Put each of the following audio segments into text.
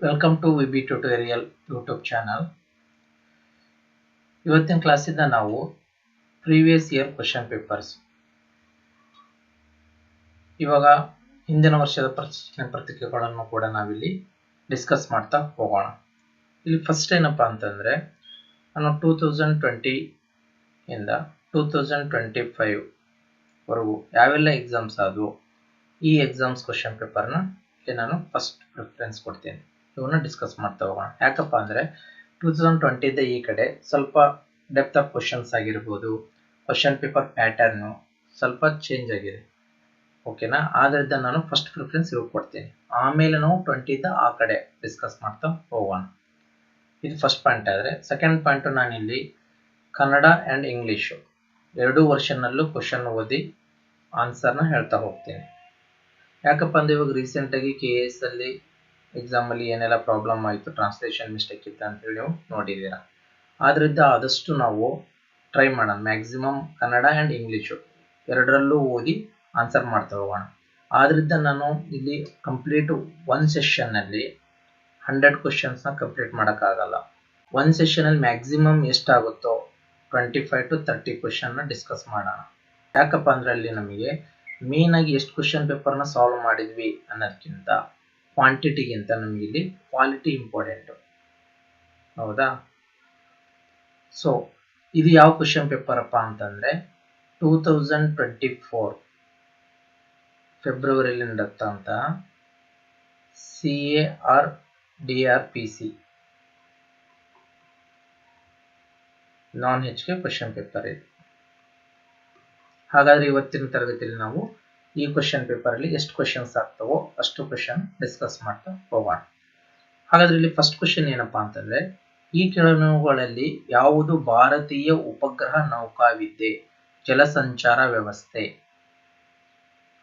Welcome to VB tutorial YouTube channel. ಇವತ್ತಿನ ಕ್ಲಾಸಿಂದ ನಾವು ಪ್ರೀವಿಯಸ್ ಇಯರ್ ಕ್ವಶನ್ ಪೇಪರ್ಸ್, ಇವಾಗ ಹಿಂದಿನ ವರ್ಷದ ಪ್ರಶ್ನೆ ಪತ್ರಿಕೆಗಳನ್ನು ಕೂಡ ನಾವಿಲ್ಲಿ ಡಿಸ್ಕಸ್ ಮಾಡ್ತಾ ಹೋಗೋಣ. ಇಲ್ಲಿ ಫಸ್ಟ್ ಏನಪ್ಪಾ ಅಂತಂದ್ರೆ, ನಾನು 2020 ಇಂದ 2025 ವರೆಗೂ ಯಾವೆಲ್ಲ ಎಕ್ಸಾಮ್ಸ್ ಆದವು, ಈ ಎಕ್ಸಾಮ್ಸ್ ಕ್ವಶನ್ ಪೇಪರ್ನ ಇಲ್ಲಿ ನಾನು ಫಸ್ಟ್ ಪ್ರಿಫರೆನ್ಸ್ ಕೊಡ್ತೀನಿ. ಇವನ್ನ ಡಿಸ್ಕಸ್ ಮಾಡ್ತಾ ಹೋಗೋಣ. ಯಾಕಪ್ಪ ಅಂದರೆ 2020 ಈ ಕಡೆ ಸ್ವಲ್ಪ ಡೆಪ್ತ್ ಆಫ್ ಕ್ವಶನ್ಸ್ ಆಗಿರ್ಬೋದು, ಕ್ವಶನ್ ಪೇಪರ್ ಪ್ಯಾಟರ್ನು ಸ್ವಲ್ಪ ಚೇಂಜ್ ಆಗಿದೆ. ಓಕೆನಾ? ಆದ್ದರಿಂದ ನಾನು ಫಸ್ಟ್ ಪ್ರಿಫರೆನ್ಸ್ ಇವ್ರಿಗೆ ಕೊಡ್ತೀನಿ. ಆಮೇಲೆ ನಾವು 20 ಆ ಕಡೆ ಡಿಸ್ಕಸ್ ಮಾಡ್ತಾ ಹೋಗೋಣ. ಇದು ಫಸ್ಟ್ ಪಾಯಿಂಟ್. ಆದರೆ ಸೆಕೆಂಡ್ ಪಾಯಿಂಟು ನಾನಿಲ್ಲಿ ಕನ್ನಡ ಆ್ಯಂಡ್ ಇಂಗ್ಲೀಷು ಎರಡೂ ವರ್ಷನಲ್ಲೂ ಕ್ವಶನ್ ಓದಿ ಆನ್ಸರ್ನ ಹೇಳ್ತಾ ಹೋಗ್ತೀನಿ. ಯಾಕಪ್ಪ ಅಂದರೆ ಇವಾಗ ರೀಸೆಂಟಾಗಿ KS ಅಲ್ಲಿ ಎಕ್ಸಾಮಲ್ಲಿ ಏನೆಲ್ಲ ಪ್ರಾಬ್ಲಮ್ ಆಯಿತು, ಟ್ರಾನ್ಸ್ಲೇಷನ್ ಮಿಸ್ಟೇಕ್ ಇತ್ತು ಅಂತೇಳಿ ನೀವು ನೋಡಿದ್ದೀರಾ. ಆದ್ದರಿಂದ ಆದಷ್ಟು ನಾವು ಟ್ರೈ ಮಾಡೋಣ, ಮ್ಯಾಕ್ಸಿಮಮ್ ಕನ್ನಡ ಆ್ಯಂಡ್ ಇಂಗ್ಲೀಷು ಎರಡರಲ್ಲೂ ಓದಿ ಆನ್ಸರ್ ಮಾಡ್ತಾ ಹೋಗೋಣ. ಆದ್ದರಿಂದ ನಾನು ಇಲ್ಲಿ ಕಂಪ್ಲೀಟ್ ಒನ್ ಸೆಷನ್ನಲ್ಲಿ 100 ಕ್ವಶನ್ಸ್ನ ಕಂಪ್ಲೀಟ್ ಮಾಡೋಕ್ಕಾಗಲ್ಲ. ಒಂದು ಸೆಷನಲ್ಲಿ ಮ್ಯಾಕ್ಸಿಮಮ್ ಎಷ್ಟಾಗುತ್ತೋ 25 to 30 ಕ್ವಶನ್ನ ಡಿಸ್ಕಸ್ ಮಾಡೋಣ. ಯಾಕಪ್ಪ ಅಂದರೆ ಅಲ್ಲಿ ನಮಗೆ ಮೇಯ್ನಾಗಿ ಎಷ್ಟು ಕ್ವಶನ್ ಪೇಪರ್ನ ಸಾಲ್ವ್ ಮಾಡಿದ್ವಿ ಅನ್ನೋದಕ್ಕಿಂತ ಕ್ವಾಂಟಿಟಿಗಿಂತ ನಮಗೆ ಇಲ್ಲಿ ಕ್ವಾಲಿಟಿ ಇಂಪಾರ್ಟೆಂಟು. ಹೌದಾ? ಸೊ ಇದು ಯಾವ ಕ್ವಶನ್ ಪೇಪರ್ ಅಪ್ಪ ಅಂತಂದರೆ 2024 ಫೆಬ್ರವರಿಯಲ್ಲಿ ನಡೆದಂಥ CAR-DRPC ನಾನ್ HK ಕ್ವಶನ್ ಪೇಪರ್ ಇದು. ಹಾಗಾದರೆ ಇವತ್ತಿನ ತರಗತಿಯಲ್ಲಿ ನಾವು ಈ ಕ್ವಶನ್ ಪೇಪರಲ್ಲಿ ಎಷ್ಟು ಕ್ವಶನ್ಸ್ ಆಗ್ತವೋ ಅಷ್ಟು ಕ್ವಶನ್ ಡಿಸ್ಕಸ್ ಮಾಡ್ತಾ ಹೋಗೋಣ. ಹಾಗಾದ್ರೆ ಇಲ್ಲಿ ಫಸ್ಟ್ ಕ್ವಶನ್ ಏನಪ್ಪಾ ಅಂತಂದ್ರೆ, ಈ ಕೆಳಗಿನವುಗಳಲ್ಲಿ ಯಾವುದು ಭಾರತೀಯ ಉಪಗ್ರಹ ನೌಕಾವಿದ್ಯೆ ಜಲಸಂಚಾರ ವ್ಯವಸ್ಥೆ?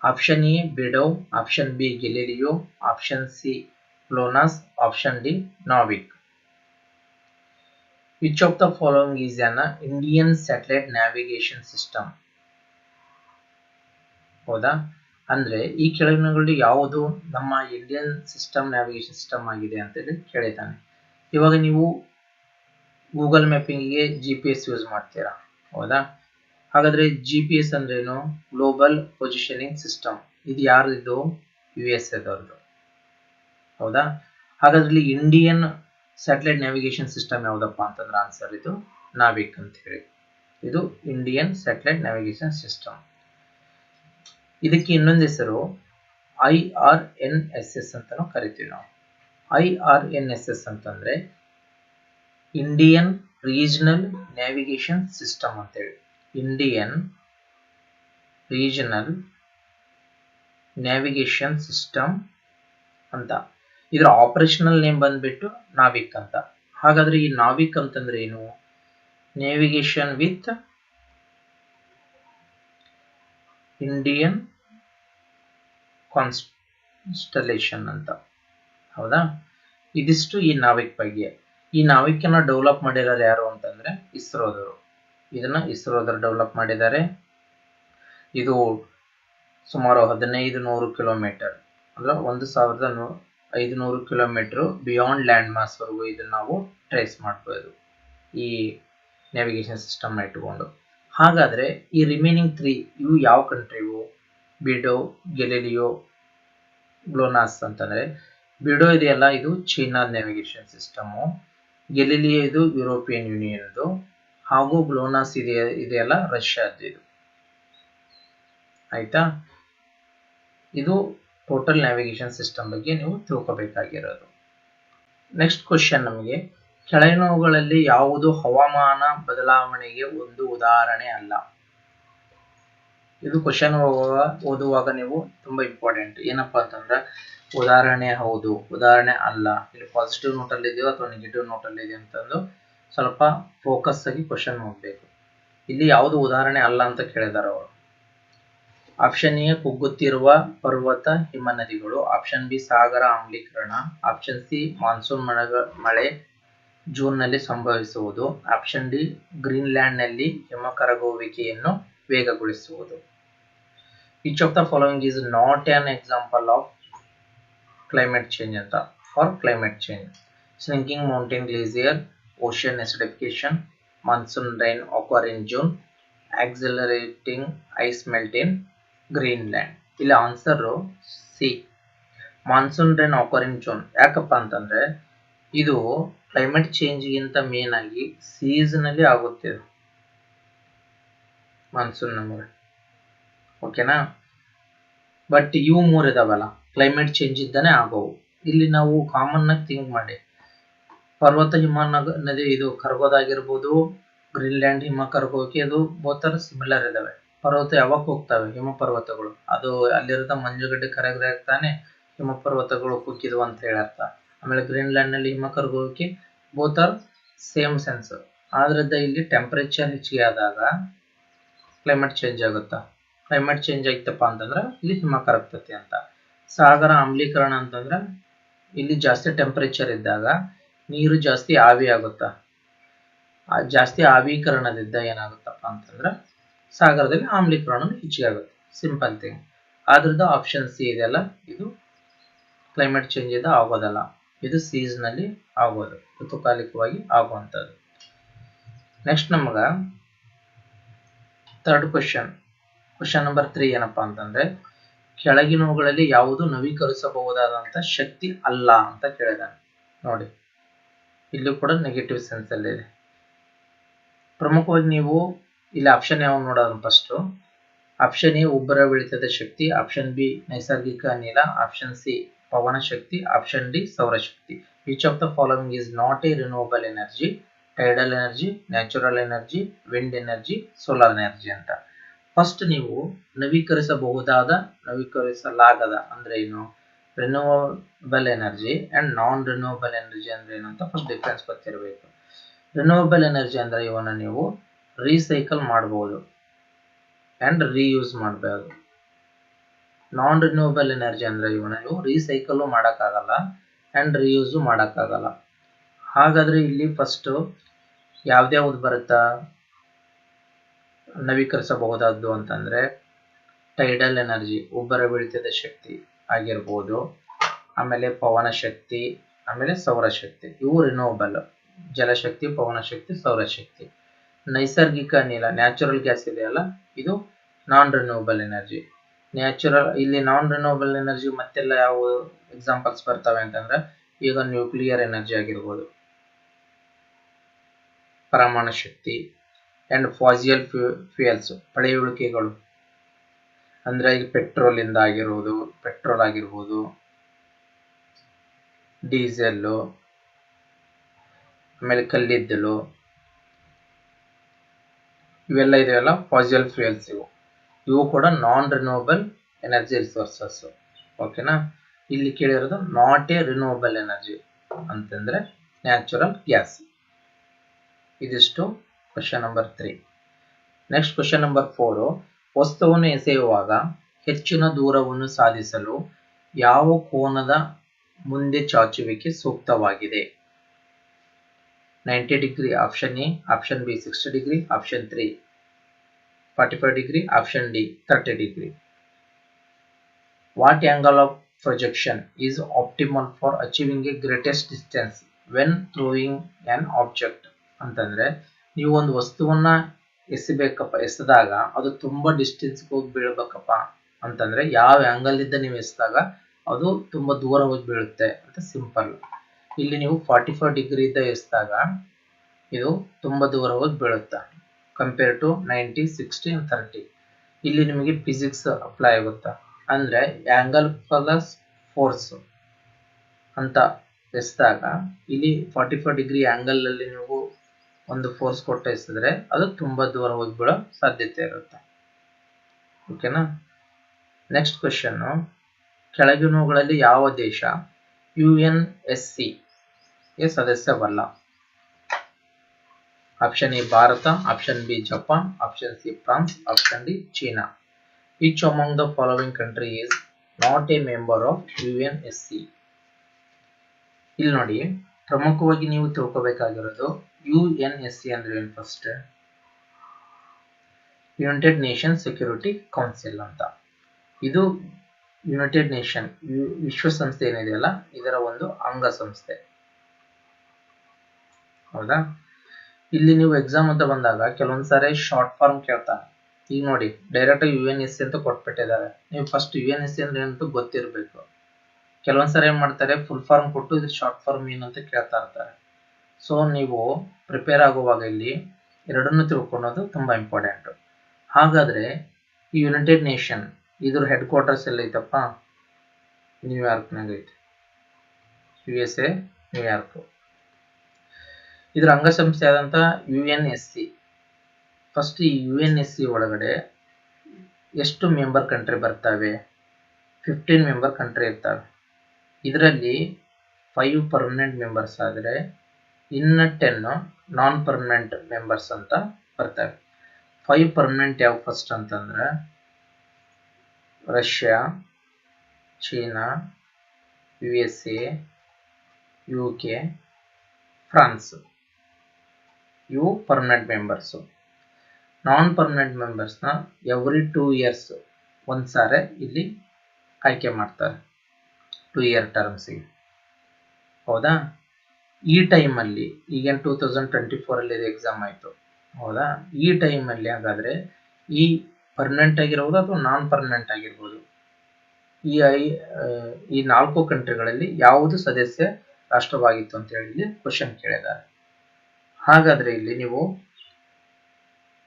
Option A BeiDou, option B Galileo, option C GLONASS, option D NavIC. Which of the following is an Indian satellite navigation system? ಹೌದಾ? ಅಂದ್ರೆ ಈ ಕೆಳಗಿನಗಳಲ್ಲಿ ಯಾವುದು ನಮ್ಮ ಇಂಡಿಯನ್ ಸಿಸ್ಟಮ್ ನ್ಯಾವಿಗೇಷನ್ ಸಿಸ್ಟಮ್ ಆಗಿದೆ ಅಂತೇಳಿ ಕೇಳಿದ್ದಾನೆ. ಇವಾಗ ನೀವು ಗೂಗಲ್ ಮ್ಯಾಪಿಂಗಿಗೆ GPS ಯೂಸ್ ಮಾಡ್ತೀರಾ, ಹೌದಾ? ಹಾಗಾದ್ರೆ GPS ಅಂದ್ರೇನು? Global positioning system. ಇದು ಯಾರ್ದು? USA ದವ್ರದ್ದು, ಹೌದಾ? ಹಾಗಾದ್ರೆ ಇಲ್ಲಿ ಇಂಡಿಯನ್ ಸ್ಯಾಟಲೈಟ್ ನ್ಯಾವಿಗೇಷನ್ ಸಿಸ್ಟಮ್ ಯಾವುದಪ್ಪ ಅಂತಂದ್ರೆ ಆನ್ಸರ್ ಇದು ನಾವಿಕ್ ಅಂತ ಹೇಳಿ. ಇದು ಇಂಡಿಯನ್ ಸ್ಯಾಟಲೈಟ್ ನ್ಯಾವಿಗೇಷನ್ ಸಿಸ್ಟಮ್. ಇದಕ್ಕೆ ಇನ್ನೊಂದು ಹೆಸರು IRNSS ಅಂತಾನು ಕರಿತೀವಿ ನಾವು. IRNSS ಅಂತಂದ್ರೆ ಇಂಡಿಯನ್ ರೀಜನಲ್ ನ್ಯಾವಿಗೇಷನ್ ಸಿಸ್ಟಮ್ ಅಂತೇಳಿ. ಇಂಡಿಯನ್ ರೀಜನಲ್ ನ್ಯಾವಿಗೇಷನ್ ಸಿಸ್ಟಮ್ ಅಂತ. ಇದರ ಆಪರೇಷನಲ್ ನೇಮ್ ಬಂದ್ಬಿಟ್ಟು ನಾವಿಕ್ ಅಂತ. ಹಾಗಾದ್ರೆ ಈ ನಾವಿಕ್ ಅಂತಂದ್ರೆ ಏನು? ನ್ಯಾವಿಗೇಷನ್ ವಿತ್ ಇಂಡಿಯನ್ ಕಾನ್ಸ್ಟಲೇಷನ್ ಅಂತ, ಹೌದಾ? ಇದಿಷ್ಟು ಈ ನಾವಿಕ್ ಬಗ್ಗೆ. ಈ ನಾವಿಕನ್ನ ಡೆವಲಪ್ ಮಾಡಿರೋರು ಯಾರು ಅಂತಂದ್ರೆ ಇಸ್ರೋದವರು. ಇದನ್ನ ಇಸ್ರೋದವರು ಡೆವಲಪ್ ಮಾಡಿದ್ದಾರೆ. ಇದು ಸುಮಾರು 1500 ಕಿಲೋಮೀಟರ್ ಅಂದ್ರೆ 1500 ಕಿಲೋಮೀಟರ್ ಬಿಯಾಂಡ್ ಲ್ಯಾಂಡ್ ಮಾಸ್ ವರೆಗೂ ಇದನ್ನ ನಾವು ಟ್ರೇಸ್ ಮಾಡ್ಬೋದು ಈ ನ್ಯಾವಿಗೇಷನ್ ಸಿಸ್ಟಮ್ ಇಟ್ಕೊಂಡು. ಹಾಗಾದ್ರೆ ಈ ರಿಮೈನಿಂಗ್ 3 ಇವು ಯಾವ ಕಂಟ್ರಿವು? ಬಿಡೋ, ಗೆಲಿಲಿಯೋ, ಗ್ಲೋನಾಸ್ ಅಂತಂದ್ರೆ, ಬಿಡೋ ಇದೆಯಲ್ಲ ಇದು ಚೀನಾ ನ್ಯಾವಿಗೇಷನ್ ಸಿಸ್ಟಮು, ಗೆಲಿಲಿಯೋ ಇದು ಯುರೋಪಿಯನ್ ಯೂನಿಯನ್ದು, ಹಾಗೂ ಗ್ಲೋನಾಸ್ ಇದೆಯಲ್ಲ ರಷ್ಯಾದ್ದು ಇದು. ಆಯ್ತಾ? ಇದು ಟೋಟಲ್ ನ್ಯಾವಿಗೇಷನ್ ಸಿಸ್ಟಮ್ ಬಗ್ಗೆ ನೀವು ತಿಳ್ಕೊಬೇಕಾಗಿರೋದು. ನೆಕ್ಸ್ಟ್ ಕ್ವಶನ್ ನಮಗೆ, ಕೆಳಗಿನವುಗಳಲ್ಲಿ ಯಾವುದು ಹವಾಮಾನ ಬದಲಾವಣೆಗೆ ಒಂದು ಉದಾಹರಣೆ ಅಲ್ಲ? ಇದು ಕ್ವಶನ್ ಓದುವಾಗ ನೀವು ತುಂಬಾ ಇಂಪಾರ್ಟೆಂಟ್. ಏನಪ್ಪಾ ಅಂತಂದ್ರೆ ಉದಾಹರಣೆ ಹೌದು, ಉದಾಹರಣೆ ಅಲ್ಲ, ಇಲ್ಲಿ ಪಾಸಿಟಿವ್ ನೋಟ್ ಅಲ್ಲಿ ಇದೆಯೋ ಅಥವಾ ನೆಗೆಟಿವ್ ನೋಟ್ ಅಲ್ಲಿ ಇದೆಯೋ ಅಂತಂದು ಸ್ವಲ್ಪ ಫೋಕಸ್ ಆಗಿ ಕ್ವಶನ್ ಓದಬೇಕು. ಇಲ್ಲಿ ಯಾವುದು ಉದಾಹರಣೆ ಅಲ್ಲ ಅಂತ ಕೇಳಿದಾರೆ ಅವರು. ಆಪ್ಷನ್ ಎ ಕುಗ್ಗುತ್ತಿರುವ ಪರ್ವತ ಹಿಮ ನದಿಗಳು, ಆಪ್ಷನ್ ಬಿ ಸಾಗರ ಆಮ್ಲೀಕರಣ, ಆಪ್ಷನ್ ಸಿ ಮಾನ್ಸೂನ್ ಮಳೆ ಜೂನ್ ನಲ್ಲಿ ಸಂಭವಿಸುವುದು, ಆಪ್ಷನ್ ಡಿ ಗ್ರೀನ್ಲ್ಯಾಂಡ್ ನಲ್ಲಿ ಹಿಮ ಕರಗುವಿಕೆಯನ್ನು ವೇಗಗೊಳಿಸುವುದು. Which of the following is not an example of climate change ಅಂತ. for climate change. Shrinking mountain glacier, ocean acidification, monsoon rain occur in June, accelerating ice melt in Greenland. ಇಲ್ಲಿ answer C, monsoon rain occur in June. ಯಾಕಪ್ಪ ಅಂತಂದ್ರೆ ಇದು climate ಚೇಂಜ್ಗಿಂತ main ಆಗಿ ಸೀಸನಲ್ಲಿ ಆಗುತ್ತೆ monsoon ನಮಗೆ, ಓಕೆನಾ. ಬಟ್ ಇವು ಮೂರು ಇದಾವಲ್ಲ ಕ್ಲೈಮೇಟ್ ಚೇಂಜ್ ಇದ್ದಾನೆ ಆಗೋವು. ಇಲ್ಲಿ ನಾವು ಕಾಮನ್ ಆಗಿ ಥಿಂಕ್ ಮಾಡಿ, ಪರ್ವತ ಹಿಮ ನದಿ ಇದು ಕರಗೋದಾಗಿರ್ಬೋದು, ಗ್ರೀನ್ಲ್ಯಾಂಡ್ ಹಿಮ ಕರಗೋಕೆ ಅದು ಬೋತರ ಸಿಮಿಲರ್ ಇದಾವೆ. ಪರ್ವತ ಯಾವಾಗ ಹೋಗ್ತವೆ, ಹಿಮ ಪರ್ವತಗಳು, ಅದು ಅಲ್ಲಿರದ ಮಂಜುಗಡ್ಡೆ ಕರಗದಾಗ ತಾನೆ ಹಿಮ ಪರ್ವತಗಳು ಕುಗ್ಗಿದ್ವು ಅಂತ ಹೇಳರ್ಥ. ಆಮೇಲೆ ಗ್ರೀನ್ಲ್ಯಾಂಡ್ ನಲ್ಲಿ ಹಿಮ ಕರಗೋಕೆ ಬೋತ್ ಸೇಮ್ ಸೆನ್ಸ್. ಆದ್ರಿಂದ ಇಲ್ಲಿ ಟೆಂಪರೇಚರ್ ಹೆಚ್ಚಿಗೆ ಆದಾಗ ಕ್ಲೈಮೇಟ್ ಚೇಂಜ್ ಆಗುತ್ತಾ. ಕ್ಲೈಮೇಟ್ ಚೇಂಜ್ ಆಯ್ತಪ್ಪ ಅಂತಂದ್ರೆ ಇಲ್ಲಿ ಹಿಮ ಕರಗ್ತತಿ ಅಂತ. ಸಾಗರ ಆಮ್ಲೀಕರಣ ಅಂತಂದ್ರೆ ಇಲ್ಲಿ ಜಾಸ್ತಿ ಟೆಂಪರೇಚರ್ ಇದ್ದಾಗ ನೀರು ಜಾಸ್ತಿ ಆವಿ ಆಗುತ್ತಾ. ಜಾಸ್ತಿ ಆವೀಕರಣದಿಂದ ಏನಾಗುತ್ತಪ್ಪ ಅಂತಂದ್ರೆ ಸಾಗರದಲ್ಲಿ ಆಮ್ಲೀಕರಣ ಹೆಚ್ಚಿಗೆ ಆಗುತ್ತೆ. Simple thing. ಆದ್ರಿಂದ ಆಪ್ಷನ್ ಸಿ ಇದೆಲ್ಲ, ಇದು ಕ್ಲೈಮೇಟ್ ಚೇಂಜ್ ಇಂದ ಆಗೋದಲ್ಲ, ಇದು ಸೀಸನಲ್ಲಿ ಆಗೋದು, ಋತುಕಾಲಿಕವಾಗಿ ಆಗುವಂಥದ್ದು. ನೆಕ್ಸ್ಟ್ ನಮಗ ಥರ್ಡ್ ಕ್ವಶನ್ ನಂಬರ್ 3 ಏನಪ್ಪಾ ಅಂತಂದ್ರೆ ಕೆಳಗಿನವುಗಳಲ್ಲಿ ಯಾವುದು ನವೀಕರಿಸಬಹುದಾದಂತ ಶಕ್ತಿ ಅಲ್ಲ ಅಂತ ಕೇಳಿದಾನೆ. ನೋಡಿ ಇಲ್ಲೂ ಕೂಡ ನೆಗೆಟಿವ್ ಸೆನ್ಸ್ ಅಲ್ಲಿ ಇದೆ. ಪ್ರಮುಖವಾಗಿ ನೀವು ಇಲ್ಲಿ ಆಪ್ಷನ್ ಯಾವ ನೋಡೋದು ಫಸ್ಟ್. ಆಪ್ಷನ್ ಎ ಉಬ್ಬರವಿಳಿತದ ಶಕ್ತಿ, ಆಪ್ಷನ್ ಬಿ ನೈಸರ್ಗಿಕ ಅನಿಲ, ಆಪ್ಷನ್ ಸಿ ಪವನ ಶಕ್ತಿ, ಆಪ್ಷನ್ ಡಿ ಸೌರಶಕ್ತಿ. Which of the following is not a renewable energy? Tidal energy, natural energy, wind energy, solar energy ಅಂತ. ಫಸ್ಟ್ ನೀವು ನವೀಕರಿಸಲಾಗದ ಅಂದ್ರೆ ಏನು, renewable energy and non renewable energy ಅಂದ್ರೆ ಏನು ಅಂತ ಫಸ್ಟ್ ಡಿಫ್ರೆನ್ಸ್ ಗೊತ್ತಿರಬೇಕು. ರಿನ್ಯೂವಬಲ್ ಎನರ್ಜಿ ಅಂದ್ರೆ ಇವನ್ನ ನೀವು ರೀಸೈಕಲ್ ಮಾಡಬಹುದು ಅಂಡ್ ರೀಯೂಸ್ ಮಾಡಬಹುದು. ನಾನ್ ರಿನ್ಯೂವಬಲ್ ಎನರ್ಜಿ ಅಂದ್ರೆ ಇವನ್ನ ನೀವು ರೀಸೈಕಲ್ ಮಾಡಕ್ಕಾಗಲ್ಲ ಅಂಡ್ ರೀಯೂಸ್ ಮಾಡಕ್ಕಾಗಲ್ಲ. ಹಾಗಾದ್ರೆ ಇಲ್ಲಿ ಫಸ್ಟ್ ಯಾವ್ದ್ಯಾವ್ದು ಬರುತ್ತಾ ನವೀಕರಿಸಬಹುದಾದ್ದು ಅಂತಂದ್ರೆ ಟೈಡಲ್ ಎನರ್ಜಿ ಉಬ್ಬರವಿಳಿತದ ಶಕ್ತಿ ಆಗಿರ್ಬೋದು, ಆಮೇಲೆ ಪವನ ಶಕ್ತಿ, ಆಮೇಲೆ ಸೌರಶಕ್ತಿ. ಇವು ರಿನ್ಯೂವಬಲ್, ಜಲಶಕ್ತಿ, ಪವನ ಶಕ್ತಿ, ಸೌರಶಕ್ತಿ. ನೈಸರ್ಗಿಕ ಅನಿಲ ನ್ಯಾಚುರಲ್ ಗ್ಯಾಸ್ ಇದೆಯಲ್ಲ, ಇದು ನಾನ್ ರಿನ್ಯೂವಬಲ್ ಎನರ್ಜಿ. ಇಲ್ಲಿ ನಾನ್ ರಿನ್ಯೂವಬಲ್ ಎನರ್ಜಿ ಮತ್ತೆಲ್ಲ ಯಾವ ಎಕ್ಸಾಂಪಲ್ಸ್ ಬರ್ತವೆ ಅಂತಂದ್ರೆ ಈಗ ನ್ಯೂಕ್ಲಿಯರ್ ಎನರ್ಜಿ ಆಗಿರ್ಬೋದು, ಪರಮಾಣು ಶಕ್ತಿ ಅಂಡ್ ಫಾಸಿಯಲ್ ಫ್ಯೂಯಲ್ಸ್ ಪಳೆಯುಳಿಕೆಗಳು ಅಂದ್ರೆ ಈಗ ಪೆಟ್ರೋಲ್ ಆಗಿರ್ಬೋದು, ಡೀಸೆಲ್, ಆಮೇಲೆ ಕಲ್ಲಿದ್ದಲು, ಇವೆಲ್ಲ ಇದೆಯಲ್ಲ ಫಾಸಿಯಲ್ ಫ್ಯೂಯಲ್ಸ್. ಇವು ಕೂಡ ನಾನ್ ರಿನ್ಯೂವಬಲ್ ಎನರ್ಜಿ ರಿಸೋರ್ಸಸ್, ಓಕೆನಾ. ಇಲ್ಲಿ ಕೇಳಿರೋದು ನಾಟ್ ಎ ರಿನ್ಯೂವಬಲ್ ಎನರ್ಜಿ ಅಂತಂದ್ರೆ ನ್ಯಾಚುರಲ್ ಗ್ಯಾಸ್. ಇದಿಷ್ಟು question number 3. Next question number 4. ವಸ್ತುವನ್ನು ಎಸೆಯುವಾಗ ಹೆಚ್ಚಿನ ದೂರವನ್ನು ಸಾಧಿಸಲು ಯಾವ ಕೋನದ ಮುಂದೆ ಚಾಚುವಿಕೆ ಸೂಕ್ತವಾಗಿದೆ? 90 degree option A, option B 60 degree, option 3 45 degree, option D 30 degree. What angle of projection is optimal for achieving A greatest distance when throwing on object ಅಂತಂದ್ರೆ ನೀವು ಒಂದು ವಸ್ತುವನ್ನ ಎಸೆದಾಗ ಅದು ತುಂಬಾ ಡಿಸ್ಟೆನ್ಸ್ ಹೋಗಿ ಬೀಳ್ಬೇಕಪ್ಪ ಅಂತಂದ್ರೆ ಯಾವ ಆಂಗಲ್ ಇದ್ದ ನೀವು ಎಸೆದಾಗ ಅದು ತುಂಬಾ ದೂರ ಹೋಗಿ ಬೀಳುತ್ತೆ ಅಂತ ಸಿಂಪಲ್. ಇಲ್ಲಿ ನೀವು 45 ಡಿಗ್ರಿ ಇದ್ದ ಎಸೆದಾಗ ಇದು ತುಂಬಾ ದೂರ ಹೋಗಿ ಬೀಳುತ್ತೆ ಕಂಪೇರ್ ಟು 90, 60 and 30. ಇಲ್ಲಿ ನಿಮಗೆ ಫಿಸಿಕ್ಸ್ ಅಪ್ಲೈ ಆಗುತ್ತಾ ಅಂದ್ರೆ ಆಂಗಲ್ ಪ್ಲಸ್ ಫೋರ್ಸ್ ಅಂತ ಎಸೆದಾಗ ಇಲ್ಲಿ 45 ಡಿಗ್ರಿ ಆಂಗಲ್ ಅಲ್ಲಿ ನೀವು ಒಂದು ಫೋರ್ಸ್ ಕೊಟ್ಟು ಎಸೆದ್ರೆ ಅದು ತುಂಬಾ ದೂರ ಹೋಗಿ ಬೀಳೋ ಸಾಧ್ಯತೆ ಇರುತ್ತೆ, ಓಕೆನಾ. ನೆಕ್ಸ್ಟ್ ಕ್ವೆಶ್ಚನ್, ಕೆಳಗಿನವುಗಳಲ್ಲಿ ಯಾವ ದೇಶ UNSC ಗೆ ಸದಸ್ಯವಲ್ಲ? Option A Bharat, option B Japan, option C France, option D China. Which among the following country is not a member of UNSC? ಇಲ್ಲಿ ನೋಡಿ ಪ್ರಮುಖವಾಗಿ ನೀವು ತಿಳ್ಕೋಬೇಕಾಗಿರೋದು UNSC ಅಂದ್ರೆ ಏನು. First united nation security council ಅಂತ. ಇದು ಯುನೈಟೆಡ್ ನೇಷನ್ ವಿಶ್ವಸಂಸ್ಥೆ ಏನಿದೆಯಲ್ಲ ಇದರ ಒಂದು ಅಂಗಸಂಸ್ಥೆ. ಹೌದಾ? ಇಲ್ಲಿ ನೀವು ಎಕ್ಸಾಮ್ ಅಂತ ಬಂದಾಗ ಕೆಲವೊಂದ್ಸಾರಿ ಶಾರ್ಟ್ ಫಾರ್ಮ್ ಕೇಳ್ತಾನೆ. ಈಗ ನೋಡಿ ಡೈರೆಕ್ಟ್ UNSC ಅಂತ ಕೊಟ್ಬಿಟ್ಟಿದ್ದಾರೆ. ನೀವು ಫಸ್ಟ್ UNSC ಅಂದ್ರೆ ಏನಂತ ಗೊತ್ತಿರಬೇಕು. ಕೆಲವೊಂದ್ಸರಿ ಏನ್ ಮಾಡ್ತಾರೆ, ಫುಲ್ ಫಾರ್ಮ್ ಕೊಟ್ಟು ಇದು ಶಾರ್ಟ್ ಫಾರ್ಮ್ ಏನಂತ ಕೇಳ್ತಾ ಇರ್ತಾರೆ. ಸೊ ನೀವು ಪ್ರಿಪೇರ್ ಆಗುವಾಗ ಇಲ್ಲಿ ಎರಡನ್ನೂ ತಿಳ್ಕೊಳ್ಳೋದು ತುಂಬಾ ಇಂಪಾರ್ಟೆಂಟ್. ಹಾಗಾದ್ರೆ ಈ ಯುನೈಟೆಡ್ ನೇಷನ್ ಇದ್ರ ಹೆಡ್ ಕ್ವಾರ್ಟರ್ಸ್ ಎಲ್ಲ ಐತಪ್ಪ, ನ್ಯೂಯಾರ್ಕ್ನಾಗ ಐತಿ. USA New York. ಇದ್ರ ಅಂಗಸಂಸ್ಥೆ ಆದಂತ UNSC. ಫಸ್ಟ್ ಈ UNSC ಒಳಗಡೆ ಎಷ್ಟು ಮೆಂಬರ್ ಕಂಟ್ರಿ ಬರ್ತವೆ? 15 ಮೆಂಬರ್ ಕಂಟ್ರಿ ಇರ್ತವೆ. ಇದರಲ್ಲಿ 5 ಪರ್ಮನೆಂಟ್ ಮೆಂಬರ್ಸ್ ಆದರೆ ಇನ್ನ 10 ನಾನ್ ಪರ್ಮನೆಂಟ್ ಮೆಂಬರ್ಸ್ ಅಂತ ಬರ್ತವೆ. 5 ಪರ್ಮನೆಂಟ್ ಯಾವ ಫಸ್ಟ್ ಅಂತಂದ್ರೆ Russia, China, USA, UK, France. ಇವು ಪರ್ಮನೆಂಟ್ ಮೆಂಬರ್ಸು. ನಾನ್ ಪರ್ಮನೆಂಟ್ ಮೆಂಬರ್ಸ್ನ ಎವ್ರಿ 2 ಇಯರ್ಸ್ ಒಂದ್ಸಾರಿ ಇಲ್ಲಿ ಆಯ್ಕೆ ಮಾಡ್ತಾರೆ, 2 ಇಯರ್ ಟರ್ಮ್ಸಿಗೆ. ಹೌದಾ? ಈ ಟೈಮಲ್ಲಿ ಈಗೇನು 2024 ಅಲ್ಲಿ ಎಕ್ಸಾಮ್ ಆಯಿತು. ಹೌದಾ? ಈ ಟೈಮಲ್ಲಿ ಹಾಗಾದರೆ ಈ ಪರ್ಮನೆಂಟ್ ಆಗಿರ್ಬೋದು ಅಥವಾ ನಾನ್ ಪರ್ಮನೆಂಟ್ ಆಗಿರ್ಬೋದು, ಈ 4 ಕಂಟ್ರಿಗಳಲ್ಲಿ ಯಾವುದು ಸದಸ್ಯ ರಾಷ್ಟ್ರವಾಗಿತ್ತು ಅಂತ ಹೇಳಿ ಇಲ್ಲಿ ಕ್ವಶನ್ ಕೇಳಿದ್ದಾರೆ. ಹಾಗಾದ್ರೆ ಇಲ್ಲಿ ನೀವು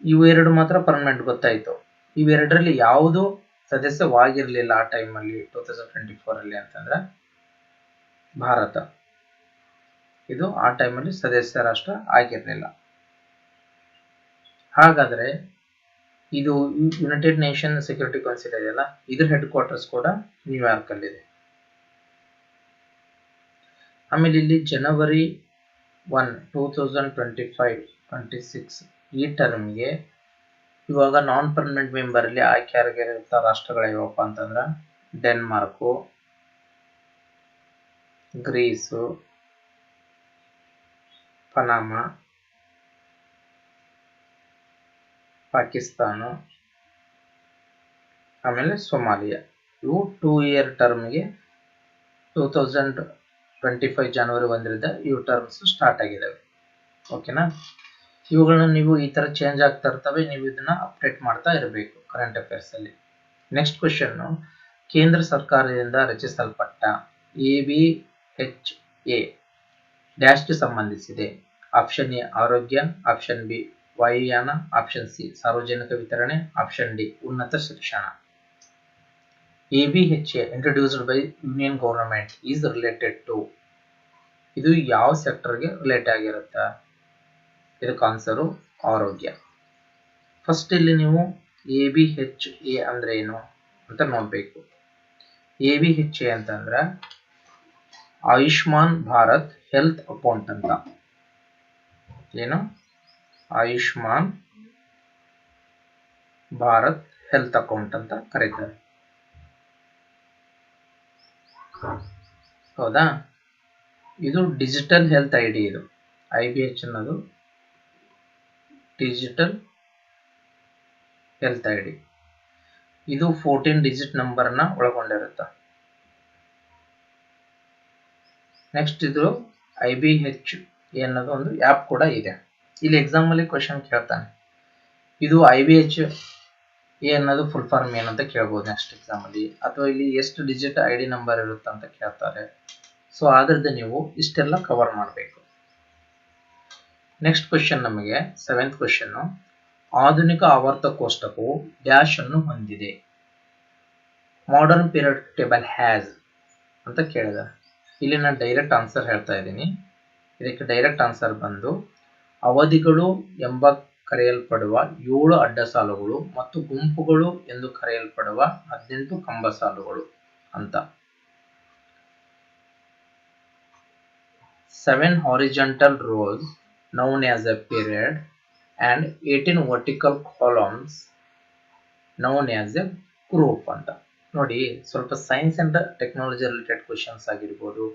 ಇವೆರಡು ಮಾತ್ರ ಪರ್ಮನೆಂಟ್ ಗೊತ್ತಾಯ್ತು. ಇವೆರಡರಲ್ಲಿ ಯಾವುದು ಸದಸ್ಯವಾಗಿರ್ಲಿಲ್ಲ ಆ ಟೈಮಲ್ಲಿ 2024 ಅಲ್ಲಿ ಅಂತಂದ್ರೆ ಭಾರತ. ಇದು ಆ ಟೈಮಲ್ಲಿ ಸದಸ್ಯ ರಾಷ್ಟ್ರ ಆಗಿರ್ಲಿಲ್ಲ. ಹಾಗಾದ್ರೆ ಇದು ಯುನೈಟೆಡ್ ನೇಷನ್ ಸೆಕ್ಯೂರಿಟಿ ಕೌನ್ಸಿಲ್ ಇದೆಯಲ್ಲ, ಇದ್ರ ಹೆಡ್ ಕ್ವಾರ್ಟರ್ಸ್ ಕೂಡ ನ್ಯೂಯಾರ್ಕ್ ಅಲ್ಲಿ ಇದೆ. ಆಮೇಲೆ ಇಲ್ಲಿ ಜನವರಿ 1, 2025-26 ಈ ಟರ್ಮ್ಗೆ ಇವಾಗ ನಾನ್ ಪರ್ಮನೆಂಟ್ ಮೆಂಬರ್ ಅಲ್ಲಿ ಆಯ್ಕೆ ಆಗಿರೋ ರಾಷ್ಟ್ರಗಳು ಯಾವಪ್ಪ ಅಂತಂದ್ರೆ ಡೆನ್ಮಾರ್ಕು, ಗ್ರೀಸು, ಪನಾಮಾ, ಪಾಕಿಸ್ತಾನ, ಆಮೇಲೆ ಸೊಮಾಲಿಯಾ. ಇವು 2 ಇಯರ್ ಟರ್ಮ್ಗೆ 2025 ಜನವರಿ 1ರಿಂದ ಇವು ಟರ್ಮ್ಸ್ ಸ್ಟಾರ್ಟ್ ಆಗಿದ್ದಾವೆ. ಓಕೆನಾ? ಇವುಗಳನ್ನ ನೀವು ಈ ತರ ಚೇಂಜ್ ಆಗ್ತಾ ಇರ್ತವೆ, ನೀವು ಇದನ್ನ ಅಪ್ಡೇಟ್ ಮಾಡ್ತಾ ಇರಬೇಕು ಕರೆಂಟ್ ಅಫೇರ್ಸ್ ಅಲ್ಲಿ. ನೆಕ್ಸ್ಟ್ ಕ್ವೆಶ್ಚನ್, ಕೇಂದ್ರ ಸರ್ಕಾರದಿಂದ ರಚಿಸಲ್ಪಟ್ಟ ABHA ಡ್ಯಾಶ್ಗೆ ಸಂಬಂಧಿಸಿದೆ. ಆಪ್ಷನ್ ಎ ಆರೋಗ್ಯ, ಆಪ್ಷನ್ ಬಿ ವಾಯುಯಾನ, ಆಪ್ಷನ್ ಸಿ ಸಾರ್ವಜನಿಕ ವಿತರಣೆ, ಆಪ್ಷನ್ ಡಿ ಉನ್ನತ ಶಿಕ್ಷಣ. ABHA introduced by Union Government is related to, ಇದು ಯಾವ ಸೆಕ್ಟರ್ಗೆ ರಿಲೇಟ್ ಆಗಿರುತ್ತೆ? ಇದಕ್ಕೆ ಆನ್ಸರು ಆರೋಗ್ಯ. ಫಸ್ಟ್ ಇಲ್ಲಿ ನೀವು ABHA ಅಂದ್ರೆ ಏನು ಅಂತ ನೋಡ್ಬೇಕು. ABHA ಅಂತಂದ್ರೆ ಆಯುಷ್ಮಾನ್ ಭಾರತ್ ಹೆಲ್ತ್ ಅಕೌಂಟ್ ಅಂತ. ಏನು? ಆಯುಷ್ಮಾನ್ ಭಾರತ್ ಹೆಲ್ತ್ ಅಕೌಂಟ್ ಅಂತ ಕರೀತಾರೆ. ಹೌದಾ? ಇದು ಡಿಜಿಟಲ್ ಹೆಲ್ತ್ ಐಡಿ. ಇದು IBH ಅನ್ನೋದು ಡಿಜಿಟಲ್ ಹೆಲ್ತ್ ಐಡಿ. ಇದು 14 ಡಿಜಿಟ್ ನಂಬರ್ನ ಒಳಗೊಂಡಿರುತ್ತೆ. ನೆಕ್ಸ್ಟ್ ಇದು IBH ಅನ್ನೋದು ಒಂದು ಆ್ಯಪ್ ಕೂಡ ಇದೆ. ಇಲ್ಲಿ ಎಕ್ಸಾಮ್ ಅಲ್ಲಿ ಕ್ವಶನ್ ಕೇಳ್ತಾನೆ, ಇದು IBH ಅನ್ನೋದು ಫುಲ್ ಫಾರ್ಮ್ ಏನಂತ ಕೇಳ್ಬೋದು ನೆಕ್ಸ್ಟ್ ಎಕ್ಸಾಮ್ ಅಲ್ಲಿ, ಅಥವಾ ಇಲ್ಲಿ ಎಷ್ಟು ಡಿಜಿಟ್ ID ನಂಬರ್ ಇರುತ್ತೆ ಅಂತ ಕೇಳ್ತಾರೆ. ಸೊ ಆದ್ರದ್ದು ನೀವು ಇಷ್ಟೆಲ್ಲ ಕವರ್ ಮಾಡಬೇಕು. ನೆಕ್ಸ್ಟ್ ಕ್ವಶನ್ ನಮಗೆ 7th ಕ್ವಶನ್, ಆಧುನಿಕ ಆವರ್ತ ಕೋಷ್ಟಕವು ಡ್ಯಾಶ್ ಅನ್ನು ಹೊಂದಿದೆ. ಮಾಡರ್ನ್ ಪೀರಿಯಡ್ ಟೇಬಲ್ ಹ್ಯಾಸ್ ಅಂತ ಕೇಳಿದ. ಇಲ್ಲಿ ನಾನು ಡೈರೆಕ್ಟ್ ಆನ್ಸರ್ ಹೇಳ್ತಾ ಇದ್ದೀನಿ. ಇದಕ್ಕೆ ಡೈರೆಕ್ಟ್ ಆನ್ಸರ್ ಬಂದು ಅವಧಿಗಳು ಎಂಬ ಕರೆಯಲ್ಪಡುವ 7 ಅಡ್ಡ ಸಾಲುಗಳು ಮತ್ತು ಗುಂಪುಗಳು ಎಂದು ಕರೆಯಲ್ಪಡುವ 18 ಕಂಬ ಸಾಲುಗಳು ಅಂತ. 7 horizontal rows known as a period and 18 vertical columns known as a group ಅಂತ. ನೋಡಿ, ಸ್ವಲ್ಪ science and technology related questions ಆಗಿರ್ಬೋದು,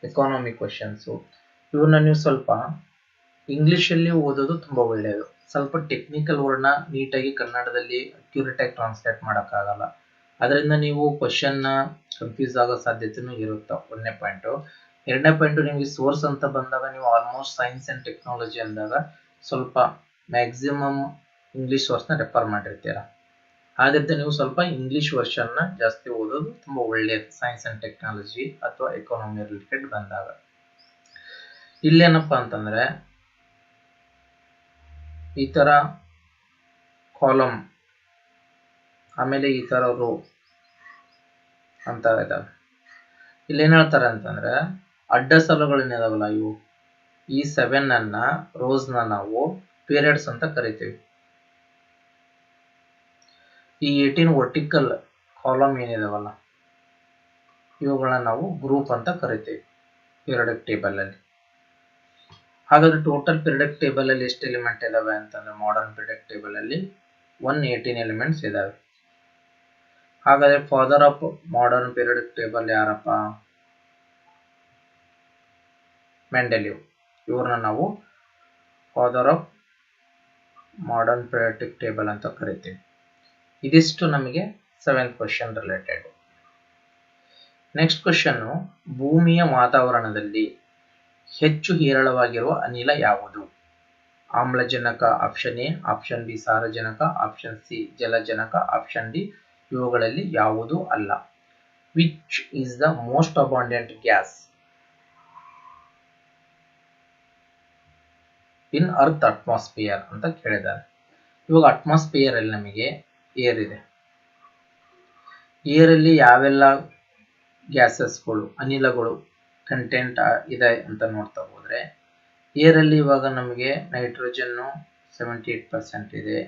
ಎಕಾನಮಿಕ್ ಕ್ವಶನ್ಸು, ಇವನ್ನ ನೀವು ಸ್ವಲ್ಪ ಇಂಗ್ಲಿಷಲ್ಲಿ ಓದೋದು ತುಂಬ ಒಳ್ಳೆಯದು. ಸ್ವಲ್ಪ ಟೆಕ್ನಿಕಲ್ ವರ್ಡ್ನ ನೀಟಾಗಿ ಕನ್ನಡದಲ್ಲಿ ಅಕ್ಯುರೇಟ್ ಆಗಿ ಟ್ರಾನ್ಸ್ಲೇಟ್ ಮಾಡೋಕ್ಕಾಗಲ್ಲ. ಅದರಿಂದ ನೀವು ಕ್ವಶನ್ ಕನ್ಫ್ಯೂಸ್ ಆಗೋ ಸಾಧ್ಯತೆನೂ ಇರುತ್ತೆ. ಒಂದನೇ ಪಾಯಿಂಟು. ಎರಡನೇ ಪಾಯಿಂಟು, ನಿಮಗೆ ಸೋರ್ಸ್ ಅಂತ ಬಂದಾಗ ನೀವು ಆಲ್ಮೋಸ್ಟ್ ಸೈನ್ಸ್ ಅಂಡ್ ಟೆಕ್ನಾಲಜಿ ಅಂದಾಗ ಸ್ವಲ್ಪ ಮ್ಯಾಕ್ಸಿಮಮ್ ಇಂಗ್ಲಿಷ್ ಸೋರ್ಸ್ನ ರೆಫರ್ ಮಾಡಿರ್ತೀರ. ಆದ್ದರಿಂದ ನೀವು ಸ್ವಲ್ಪ ಇಂಗ್ಲಿಷ್ ವರ್ಷನ್ನ ಜಾಸ್ತಿ ಓದೋದು ತುಂಬ ಒಳ್ಳೆಯದು ಸೈನ್ಸ್ ಅಂಡ್ ಟೆಕ್ನಾಲಜಿ ಅಥವಾ ಎಕಾನಮಿ ರಿಲೇಟೆಡ್ ಬಂದಾಗ. ಇಲ್ಲೇನಪ್ಪ ಅಂತಂದ್ರೆ ಈ ತರ ಕಾಲಮ್ ಆಮೇಲೆ ಈ ತರ ರೋ ಅಂತ ಇದಾವೆ. ಇಲ್ಲೇನ್ ಹೇಳ್ತಾರೆ ಅಂತಂದ್ರೆ ಅಡ್ಡ ಸಾಲುಗಳೇನಿದಾವಲ್ಲ ಇವು, ಈ 7 ಅನ್ನ ರೋಸ್ ನ ನಾವು ಪೀರಿಯಡ್ಸ್ ಅಂತ ಕರಿತೀವಿ. ಈ 18 ವರ್ಟಿಕಲ್ ಕಾಲಮ್ ಏನಿದಾವಲ್ಲ ಇವುಗಳನ್ನ ನಾವು ಗ್ರೂಪ್ ಅಂತ ಕರಿತೀವಿ ಪೀರಿಯಡಿಕ್ ಟೇಬಲ್ ಅಲ್ಲಿ. ಹಾಗಾದ್ರೆ ಟೋಟಲ್ ಪೀರಿಯಡಿಕ್ ಟೇಬಲ್ ಅಲ್ಲಿ ಎಷ್ಟು ಎಲಿಮೆಂಟ್ ಇದಾವೆ ಅಂತಂದ್ರೆ ಮಾಡರ್ನ್ ಪೀರಿಯಡಿಕ್ ಟೇಬಲ್ ಅಲ್ಲಿ 118 ಎಲಿಮೆಂಟ್ಸ್ ಇದಾವೆ. ಹಾಗಾದ್ರೆ father of modern periodic table ಯಾರಪ್ಪ? ಮೆಂಡೆಲಿವ್. ಇವ್ರನ್ನ ನಾವು father of modern periodic table ಅಂತ ಕರಿತೀವಿ. ಇದಿಷ್ಟು ನಮಗೆ 7th question related. Next question, ಭೂಮಿಯ ವಾತಾವರಣದಲ್ಲಿ ಹೆಚ್ಚು ಹೇರಳವಾಗಿರುವ ಅನಿಲ ಯಾವುದು? ಆಮ್ಲಜನಕ ಆಪ್ಷನ್ ಎ, ಆಪ್ಷನ್ ಬಿ ಸಾರಜನಕ, ಆಪ್ಷನ್ ಸಿ ಜಲಜನಕ, ಆಪ್ಷನ್ ಡಿ ಇವುಗಳಲ್ಲಿ ಯಾವುದು ಅಲ್ಲ. Which is the most abundant gas in earth atmosphere ಅಂತ ಕೇಳಿದ್ದಾರೆ. ಇವಾಗ ಅಟ್ಮಾಸ್ಫಿಯರ್ ಅಲ್ಲಿ ನಮಗೆ ಏರ್ ಇದೆ. ಏರ್ ಅಲ್ಲಿ ಯಾವೆಲ್ಲ ಗ್ಯಾಸಸ್ಗಳು ಅನಿಲಗಳು ಕಂಟೆಂಟ್ ಇದೆ ಅಂತ ನೋಡ್ತಾ ಹೋದ್ರೆ, ಏರ್ ಅಲ್ಲಿ ಇವಾಗ ನಮಗೆ ನೈಟ್ರೋಜನ್ 78% ಇದೆ,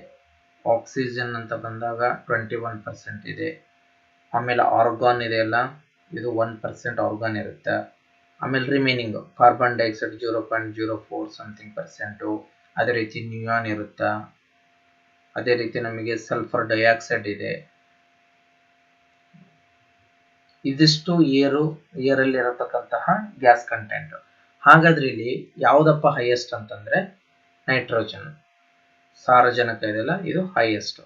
ಆಕ್ಸಿಜನ್ ಅಂತ ಬಂದಾಗ 21% ಇದೆ, ಆಮೇಲೆ ಆರ್ಗಾನ್ ಇದೆ ಅಲ್ಲ ಇದು 1% ಆರ್ಗಾನ್ ಇರುತ್ತೆ. ಆಮೇಲೆ ರಿಮೈನಿಂಗ್ ಕಾರ್ಬನ್ ಡೈಆಕ್ಸೈಡ್ 0.04 ಸಮಥಿಂಗ್ %, ಅದೇ ರೀತಿ ನ್ಯೂಯಾನ್ ಇರುತ್ತೆ, ಅದೇ ರೀತಿ ನಮಗೆ ಸಲ್ಫರ್ ಡೈಆಕ್ಸೈಡ್ ಇದೆ. ಇದಿಷ್ಟು ಏರಲ್ಲಿ ಇರತಕ್ಕಂತಹ ಗ್ಯಾಸ್ ಕಂಟೆಂಟ್. ಹಾಗಾದ್ರೆ ಇಲ್ಲಿ ಯಾವ್ದಪ್ಪ ಹೈಯೆಸ್ಟ್ ಅಂತಂದ್ರೆ ನೈಟ್ರೋಜನ್, ಸಾರಜನಕ ಇದೆಲ್ಲ ಇದು ಹೈಯೆಸ್ಟ್.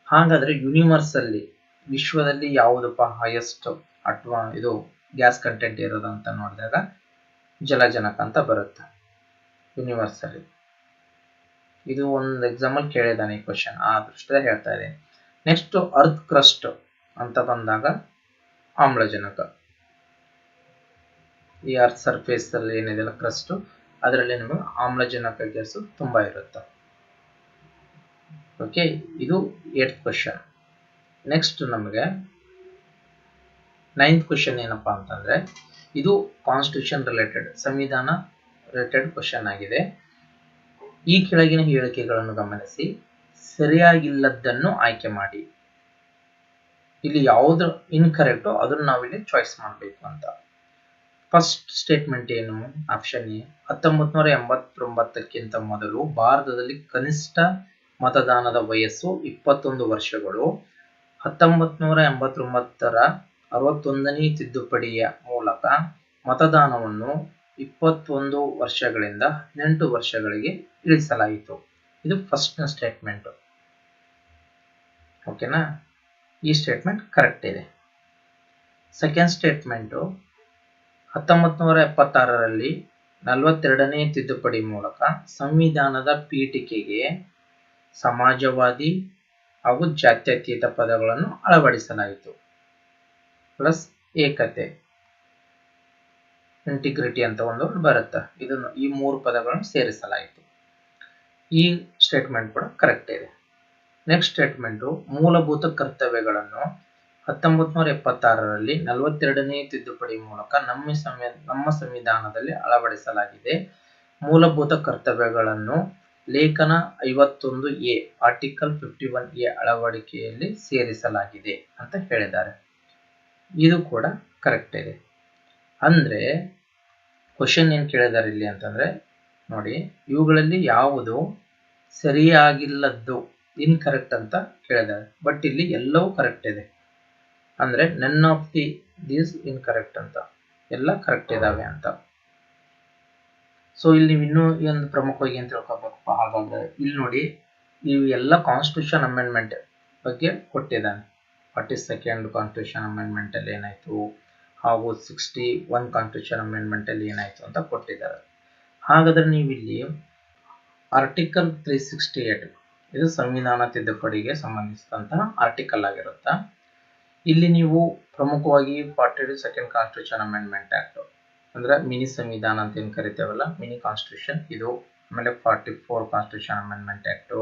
ಹಾಗಾದ್ರೆ ಯೂನಿವರ್ಸ್ ಅಲ್ಲಿ ವಿಶ್ವದಲ್ಲಿ ಯಾವುದಪ್ಪ ಹೈಯೆಸ್ಟ್ ಅಥವಾ ಇದು ಗ್ಯಾಸ್ ಕಂಟೆಂಟ್ ಇರೋದು ಅಂತ ನೋಡಿದಾಗ ಜಲಜನಕ ಅಂತ ಬರುತ್ತೆ ಯೂನಿವರ್ಸ್ ಅಲ್ಲಿ. ಇದು ಒಂದು ಎಕ್ಸಾಂಪಲ್ ಕೇಳಿದಾನೆ ಈ ಕ್ವಶನ್, ಆ ದೃಷ್ಟಿಯಲ್ಲಿ ಹೇಳ್ತಾ ಇದೆ. ನೆಕ್ಸ್ಟ್ ಅರ್ತ್ ಕ್ರಸ್ಟ್ ಅಂತ ಬಂದಾಗ ಆಮ್ಲಜನಕ. ಈ ಅರ್ತ್ ಸರ್ಫೇಸ್ ಅಲ್ಲಿ ಏನಿದೆಲ್ಲ ಕ್ರಸ್ಟ್ ಅದರಲ್ಲಿ ನಮಗೆ ಆಮ್ಲಜನಕ ಗ್ಯಾಸ್ ತುಂಬಾ ಇರುತ್ತೆ. ಓಕೆ, ಇದು 8th ಕ್ವಶನ್. ನೆಕ್ಸ್ಟ್ ನಮಗೆ 9th ಕ್ವಶನ್ ಏನಪ್ಪಾ ಅಂತಂದ್ರೆ ಇದು ಕಾನ್ಸ್ಟಿಟ್ಯೂಷನ್ ರಿಲೇಟೆಡ್, ಸಂವಿಧಾನ ರಿಲೇಟೆಡ್ ಕ್ವಶನ್ ಆಗಿದೆ. ಈ ಕೆಳಗಿನ ಹೇಳಿಕೆಗಳನ್ನು ಗಮನಿಸಿ, ಸರಿಯಾಗಿಲ್ಲದನ್ನು ಆಯ್ಕೆ ಮಾಡಿ. ಇಲ್ಲಿ ಯಾವ್ದು ಇನ್ಕರೆಕ್ಟೋ ಅದನ್ನು ನಾವಿಲ್ಲಿ ಚಾಯ್ಸ್ ಮಾಡಬೇಕು ಅಂತ. ಫಸ್ಟ್ ಸ್ಟೇಟ್ಮೆಂಟ್ ಏನು? ಆಪ್ಷನ್ ಎ, 1989ಕ್ಕಿಂತ ಮೊದಲು ಭಾರತದಲ್ಲಿ ಕನಿಷ್ಠ ಮತದಾನದ ವಯಸ್ಸು 21 ವರ್ಷಗಳು. 1989ರ 61ನೇ ತಿದ್ದುಪಡಿಯ ಮೂಲಕ ಮತದಾನವನ್ನು 21 ವರ್ಷಗಳಿಂದ 18 ವರ್ಷಗಳಿಗೆ ಇಳಿಸಲಾಯಿತು. ಇದು ಫಸ್ಟ್ ಸ್ಟೇಟ್ಮೆಂಟ್. ಓಕೆನಾ? ಈ ಸ್ಟೇಟ್ಮೆಂಟ್ ಕರೆಕ್ಟ್ ಇದೆ. ಸೆಕೆಂಡ್ ಸ್ಟೇಟ್ಮೆಂಟು, 1976ರಲ್ಲಿ 42ನೇ ತಿದ್ದುಪಡಿ ಮೂಲಕ ಸಂವಿಧಾನದ ಪೀಠಿಕೆಗೆ ಸಮಾಜವಾದಿ ಹಾಗೂ ಜಾತ್ಯತೀತ ಪದಗಳನ್ನು ಅಳವಡಿಸಲಾಯಿತು. ಪ್ಲಸ್ ಏಕತೆ, ಇಂಟಿಗ್ರಿಟಿ ಅಂತ ಒಂದು ಬರುತ್ತೆ, ಇದನ್ನು ಈ 3 ಪದಗಳನ್ನು ಸೇರಿಸಲಾಯಿತು. ಈ ಸ್ಟೇಟ್ಮೆಂಟ್ ಕೂಡ ಕರೆಕ್ಟ್ ಇದೆ. ನೆಕ್ಸ್ಟ್ ಸ್ಟೇಟ್ಮೆಂಟು, ಮೂಲಭೂತ ಕರ್ತವ್ಯಗಳನ್ನು 1976ರಲ್ಲಿ 42ನೇ ತಿದ್ದುಪಡಿ ಮೂಲಕ ನಮ್ಮ ಸಂವಿಧಾನದಲ್ಲಿ ಅಳವಡಿಸಲಾಗಿದೆ. ಮೂಲಭೂತ ಕರ್ತವ್ಯಗಳನ್ನು ಲೇಖನ 51A ಆರ್ಟಿಕಲ್ 51A ಅಳವಡಿಕೆಯಲ್ಲಿ ಸೇರಿಸಲಾಗಿದೆ ಅಂತ ಹೇಳಿದ್ದಾರೆ. ಇದು ಕೂಡ ಕರೆಕ್ಟ್ ಇದೆ. ಅಂದ್ರೆ ಕ್ವಶನ್ ಏನ್ ಕೇಳಿದ್ದಾರೆ ಇಲ್ಲಿ ಅಂತಂದ್ರೆ ನೋಡಿ, ಇವುಗಳಲ್ಲಿ ಯಾವುದು ಸರಿಯಾಗಿಲ್ಲದ್ದು ಇನ್ಕರೆಕ್ಟ್ ಅಂತ ಕೇಳಿದ್ದಾರೆ. ಬಟ್ ಇಲ್ಲಿ ಎಲ್ಲವೂ ಕರೆಕ್ಟ್ ಇದೆ. ಅಂದ್ರೆ ನನ್ ಆಫ್ ದೀಸ್ ಇನ್ಕರೆಕ್ಟ್ ಅಂತ, ಎಲ್ಲ ಕರೆಕ್ಟ್ ಇದಾವೆ ಅಂತ. ಸೊ ಇಲ್ಲಿ ಇನ್ನೂ ಒಂದು ಪ್ರಮುಖವಾಗಿ ಏನ್ ತಿಳ್ಕೊಬೇಕಪ್ಪ ಹಾಗಾದ್ರೆ, ಇಲ್ಲಿ ನೋಡಿ ಇವು ಎಲ್ಲ ಕಾನ್ಸ್ಟಿಟ್ಯೂಷನ್ ಅಮೆಂಡ್ಮೆಂಟ್ ಬಗ್ಗೆ ಕೊಟ್ಟಿದ್ದಾನೆ. 42nd ಕಾನ್ಸ್ಟಿಟ್ಯೂಷನ್ ಅಮೆಂಡ್ಮೆಂಟ್ ಅಲ್ಲಿ ಏನಾಯ್ತು, ಹಾಗೂ 61 ಕಾನ್ಸ್ಟಿಟ್ಯೂಷನ್ ಅಮೆಂಡ್ಮೆಂಟ್ ಅಲ್ಲಿ ಏನಾಯ್ತು ಅಂತ ಕೊಟ್ಟಿದ್ದಾರೆ. ಹಾಗಾದ್ರೆ ನೀವು ಇಲ್ಲಿ ಆರ್ಟಿಕಲ್ 368 ಇದು ಸಂವಿಧಾನ ತಿದ್ದುಪಡಿಗೆ ಸಂಬಂಧಿಸಿದಂತಹ ಆರ್ಟಿಕಲ್ ಆಗಿರುತ್ತೆ. ಇಲ್ಲಿ ನೀವು ಪ್ರಮುಖವಾಗಿ 42nd ಕಾನ್ಸ್ಟಿಟ್ಯೂಷನ್ ಅಮೆಂಡ್ಮೆಂಟ್ ಆಕ್ಟ್ ಅಂದ್ರೆ ಮಿನಿ ಸಂವಿಧಾನ ಅಂತ ಏನ್ ಕರಿತೇವಲ್ಲ, ಮಿನಿ ಕಾನ್ಸ್ಟಿಟ್ಯೂಷನ್ ಇದು, ಆಮೇಲೆ 44 ಕಾನ್ಸ್ಟಿಟ್ಯೂಷನ್ ಅಮೆಂಡ್ಮೆಂಟ್ ಆಕ್ಟ್,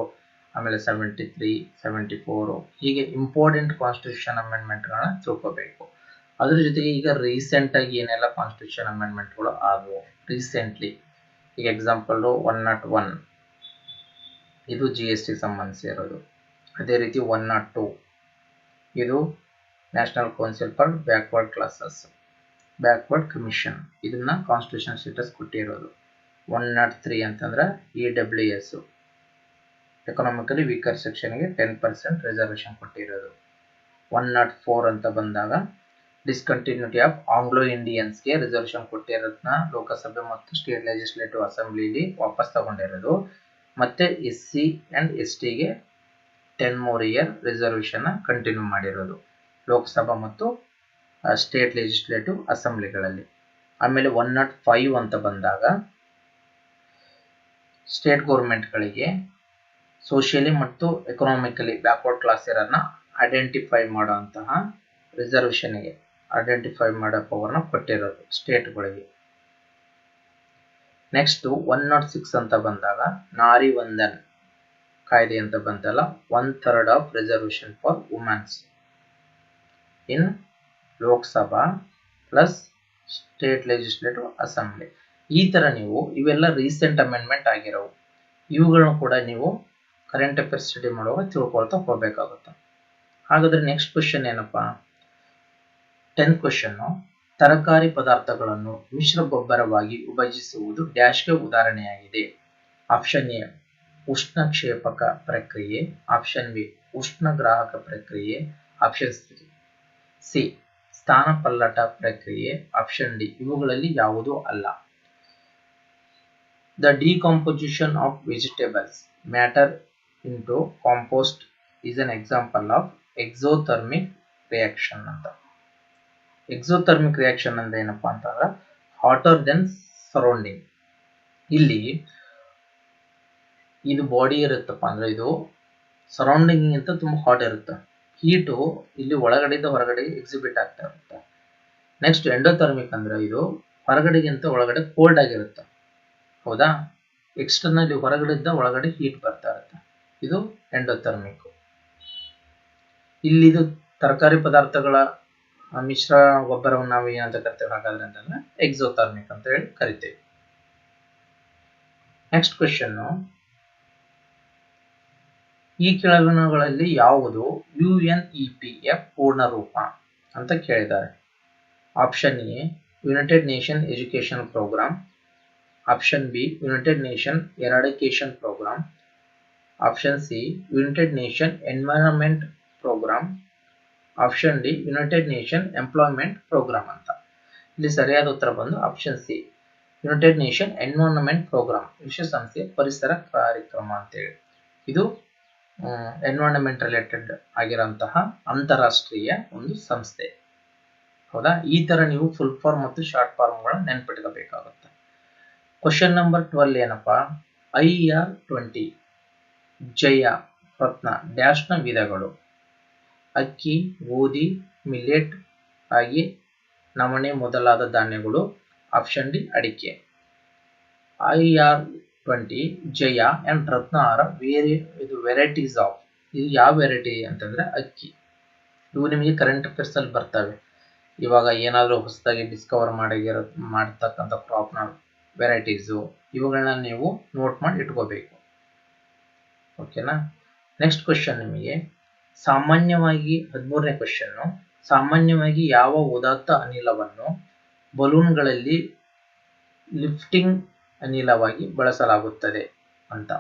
ಆಮೇಲೆ 73, 74 ಹೀಗೆ ಇಂಪಾರ್ಟೆಂಟ್ ಕಾನ್ಸ್ಟಿಟ್ಯೂಷನ್ ಅಮೆಂಡ್ಮೆಂಟ್ ಗಳನ್ನ ತಿಳ್ಕೋಬೇಕು. ಅದ್ರ ಜೊತೆಗೆ ಈಗ ರೀಸೆಂಟ್ ಆಗಿ ಏನೆಲ್ಲ ಕಾನ್ಸ್ಟಿಟ್ಯೂಷನ್ ಅಮೆಂಡ್ಮೆಂಟ್ಗಳು ಆದವು ರೀಸೆಂಟ್ಲಿ, ಈಗ ಎಕ್ಸಾಂಪಲ್ 101 ಇದು GST ಸಂಬಂಧಿಸಿರೋದು. ಅದೇ ರೀತಿ 102 ಇದು national council for backward classes, backward commission ಇದನ್ನ ಕಾನ್ಸ್ಟಿಟ್ಯೂಷನ್ ಸ್ಟೇಟಸ್ ಕೊಟ್ಟಿರೋದು. 103 ಅಂತಂದ್ರೆ EWS ಎಕನಾಮಿಕಲಿ ವೀಕರ್ ಸೆಕ್ಷನ್ಗೆ 10% ರಿಸರ್ವೇಶನ್ ಕೊಟ್ಟಿರೋದು. 104 ಅಂತ ಬಂದಾಗ ಡಿಸ್ಕಂಟಿನ್ಯೂಟಿ ಆಫ್ ಆಂಗ್ಲೋ ಇಂಡಿಯನ್ಸ್ಗೆ ರಿಸರ್ವೇಶನ್ ಕೊಟ್ಟಿರೋದನ್ನ ಲೋಕಸಭೆ ಮತ್ತು ಸ್ಟೇಟ್ ಲೆಜಿಸ್ಲೇಟಿವ್ ಅಸೆಂಬ್ಲಿಲಿ ವಾಪಸ್ ತಗೊಂಡಿರೋದು. ಮತ್ತೆ SC and STಗೆ 10 more year ರಿಸರ್ವೇಶನ್ ಕಂಟಿನ್ಯೂ ಮಾಡಿರೋದು ಲೋಕಸಭಾ ಮತ್ತು ಸ್ಟೇಟ್ ಲೆಜಿಸ್ಲೇಟಿವ್ ಅಸೆಂಬ್ಲಿಗಳಲ್ಲಿ. ಆಮೇಲೆ 105 ಅಂತ ಬಂದಾಗ ಸ್ಟೇಟ್ ಗೌರ್ಮೆಂಟ್ಗಳಿಗೆ ಸೋಷಿಯಲಿ ಮತ್ತು ಎಕನಾಮಿಕಲಿ ಬ್ಯಾಕ್ವರ್ಡ್ ಕ್ಲಾಸ್ ಇರೋದನ್ನ ಐಡೆಂಟಿಫೈ ಮಾಡುವಂತಹ ರಿಸರ್ವೇಶನ್ಗೆ ಐಡೆಂಟಿಫೈ ಮಾಡೋ ಪವರ್ನ ಕೊಟ್ಟಿರೋದು ಸ್ಟೇಟ್ಗಳಿಗೆ. ನೆಕ್ಸ್ಟ್ 106 ಅಂತ ಬಂದಾಗ ನಾರಿ ವಂದನ್ ಕಾಯ್ದೆ ಅಂತ ಬಂತಲ್ಲ, 1/3 of reservation for women's in Lok Sabha plus state legislative assembly. ಈ ತರ ನೀವು ಇವೆಲ್ಲ ರೀಸೆಂಟ್ ಅಮೆಂಡ್ಮೆಂಟ್ ಆಗಿರೋವು, ಇವುಗಳನ್ನು ಕೂಡ ನೀವು ಕರೆಂಟ್ ಅಫೇರ್ಸ್ ಸ್ಟಡಿ ಮಾಡುವಾಗ ತಿಳ್ಕೊಳ್ತಾ ಹೋಗ್ಬೇಕಾಗುತ್ತೆ. ಹಾಗಾದ್ರೆ ನೆಕ್ಸ್ಟ್ ಕ್ವಶನ್ ಏನಪ್ಪಾ, 10th ಕ್ವಶನ್, ತರಕಾರಿ ಪದಾರ್ಥಗಳನ್ನು ಮಿಶ್ರ ಗೊಬ್ಬರವಾಗಿ ವಿಭಜಿಸುವುದು ಡ್ಯಾಶ್ಗೆ ಉದಾಹರಣೆಯಾಗಿದೆ. ಆಪ್ಷನ್ ಎ ಉಷ್ಣಕ್ಷೇಪಕ ಪ್ರಕ್ರಿಯೆ, ಆಪ್ಷನ್ ಬಿ ಉಷ್ಣಗ್ರಾಹಕ ಪ್ರಕ್ರಿಯೆ, ಆಪ್ಷನ್ ಸಿ ಸ್ಥಾನಪಲ್ಲಟ ಪ್ರಕ್ರಿಯೆ, ಆಪ್ಷನ್ ಡಿ ಇವುಗಳಲ್ಲಿ ಯಾವುದೂ ಅಲ್ಲ. The decomposition of vegetables matter into compost is an example of exothermic reaction ಅಂತ. ಎಕ್ಸೋಥರ್ಮಿಕ್ ರಿಯಾಕ್ಷನ್ ಅಂದ್ರೆ ಏನಪ್ಪಾ ಅಂತಂದ್ರೆ ಹಾಟರ್ ದೆನ್ ಸರೌಂಡಿಂಗ್. ಇಲ್ಲಿ ಇದು ಬಾಡಿ ಇರುತ್ತಪ್ಪ ಅಂದ್ರೆ ಇದು ಸರೌಂಡಿಂಗ್ ಗಿಂತ ತುಂಬಾ ಹಾಟ್ ಇರುತ್ತೆ. ಹೀಟು ಇಲ್ಲಿ ಒಳಗಡೆಯಿಂದ ಹೊರಗಡೆ ಎಕ್ಸಿಬಿಟ್ ಆಗ್ತಾ ಇರುತ್ತೆ. ನೆಕ್ಸ್ಟ್ ಎಂಡೋಥರ್ಮಿಕ್ ಅಂದ್ರೆ ಇದು ಹೊರಗಡೆಗಿಂತ ಒಳಗಡೆ ಕೋಲ್ಡ್ ಆಗಿರುತ್ತೆ. ಹೌದಾ, ಎಕ್ಸ್ಟರ್ನಲ್ ಹೊರಗಡೆಯಿಂದ ಒಳಗಡೆ ಹೀಟ್ ಬರ್ತಾ ಇರುತ್ತೆ, ಇದು ಎಂಡೋಥರ್ಮಿಕ್. ಇಲ್ಲಿ ಇದು ತರಕಾರಿ ಪದಾರ್ಥಗಳ ಮಿಶ್ರ ಗೊಬ್ಬರವನ್ನು ನಾವು ಏನಂತ ಕರಿತೇವೆ ಹಾಗಾದ್ರೆ ಅಂತಂದ್ರೆ ಎಕ್ಸೋಥರ್ಮಿಕ್ ಅಂತ ಹೇಳಿ ಕರಿತೇವೆ. ನೆಕ್ಸ್ಟ್ ಕ್ವೆಶ್ಚನ್, ಈ ಕೆಳಗಿನಗಳಲ್ಲಿ ಯಾವುದು UNEP ಪೂರ್ಣ ರೂಪ ಅಂತ ಕೇಳಿದ್ದಾರೆ. Option A united nation education programme, option B united nation eradication programme, option C united nation environment programme, option D united nation employment programme ಅಂತ. ಇಲ್ಲಿ ಸರಿಯಾದ ಉತ್ತರ ಬಂದು option C united nation environment programme, ವಿಶ್ವಸಂಸ್ಥೆಯ ಪರಿಸರ ಕಾರ್ಯಕ್ರಮ ಅಂತೇಳಿ. ಇದು ಎನ್ವೈರನ್ಮೆಂಟ್ ರಿಲೇಟೆಡ್ ಆಗಿರುವಂತಹ ಅಂತಾರಾಷ್ಟ್ರೀಯ ಒಂದು ಸಂಸ್ಥೆ. ಹೌದಾ, ಈ ತರ ನೀವು ಫುಲ್ ಫಾರ್ಮ್ ಮತ್ತು ಶಾರ್ಟ್ ಫಾರ್ಮ್ಗಳನ್ನ ನೆನ್ಪಿಟ್ಕೋಬೇಕಾಗುತ್ತೆ. ಕ್ವಶನ್ ನಂಬರ್ 12 ಏನಪ್ಪಾ, IR20 ಜಯ ರತ್ನ ಡ್ಯಾಶ್ನ ವಿಧಗಳು. ಅಕ್ಕಿ, ಗೋಧಿ, ಮಿಲೆಟ್, ರಾಗಿ, ನವಣೆ ಮೊದಲಾದ ಧಾನ್ಯಗಳು. ಆಪ್ಷನ್ ಡಿ ಅಡಿಕೆ. IR20 Jaya and Ratna are ಇದು ವೆರೈಟೀಸ್ ಆಫ್, ಇದು ಯಾವ ವೆರೈಟಿ ಅಂತಂದ್ರೆ ಅಕ್ಕಿ. ಇವು ನಿಮಗೆ ಕರೆಂಟ್ ಅಫೇರ್ಸ್ ಅಲ್ಲಿ ಬರ್ತವೆ. ಇವಾಗ ಏನಾದರೂ ಹೊಸದಾಗಿ ಡಿಸ್ಕವರ್ ಮಾಡತಕ್ಕಂಥ ಕ್ರಾಪ್ನ ವೆರೈಟೀಸು ಇವುಗಳನ್ನ ನೀವು ನೋಟ್ ಮಾಡಿ ಇಟ್ಕೋಬೇಕು. ಓಕೆನಾ. ನೆಕ್ಸ್ಟ್ ಕ್ವಶನ್ ನಿಮಗೆ ಸಾಮಾನ್ಯವಾಗಿ 13ನೇ ಕ್ವಶನ್, ಸಾಮಾನ್ಯವಾಗಿ ಯಾವ ಉದಾತ್ತ ಅನಿಲವನ್ನು ಬಲೂನ್ಗಳಲ್ಲಿ ಲಿಫ್ಟಿಂಗ್ ಅನಿಲವಾಗಿ ಬಳಸಲಾಗುತ್ತದೆ ಅಂತ.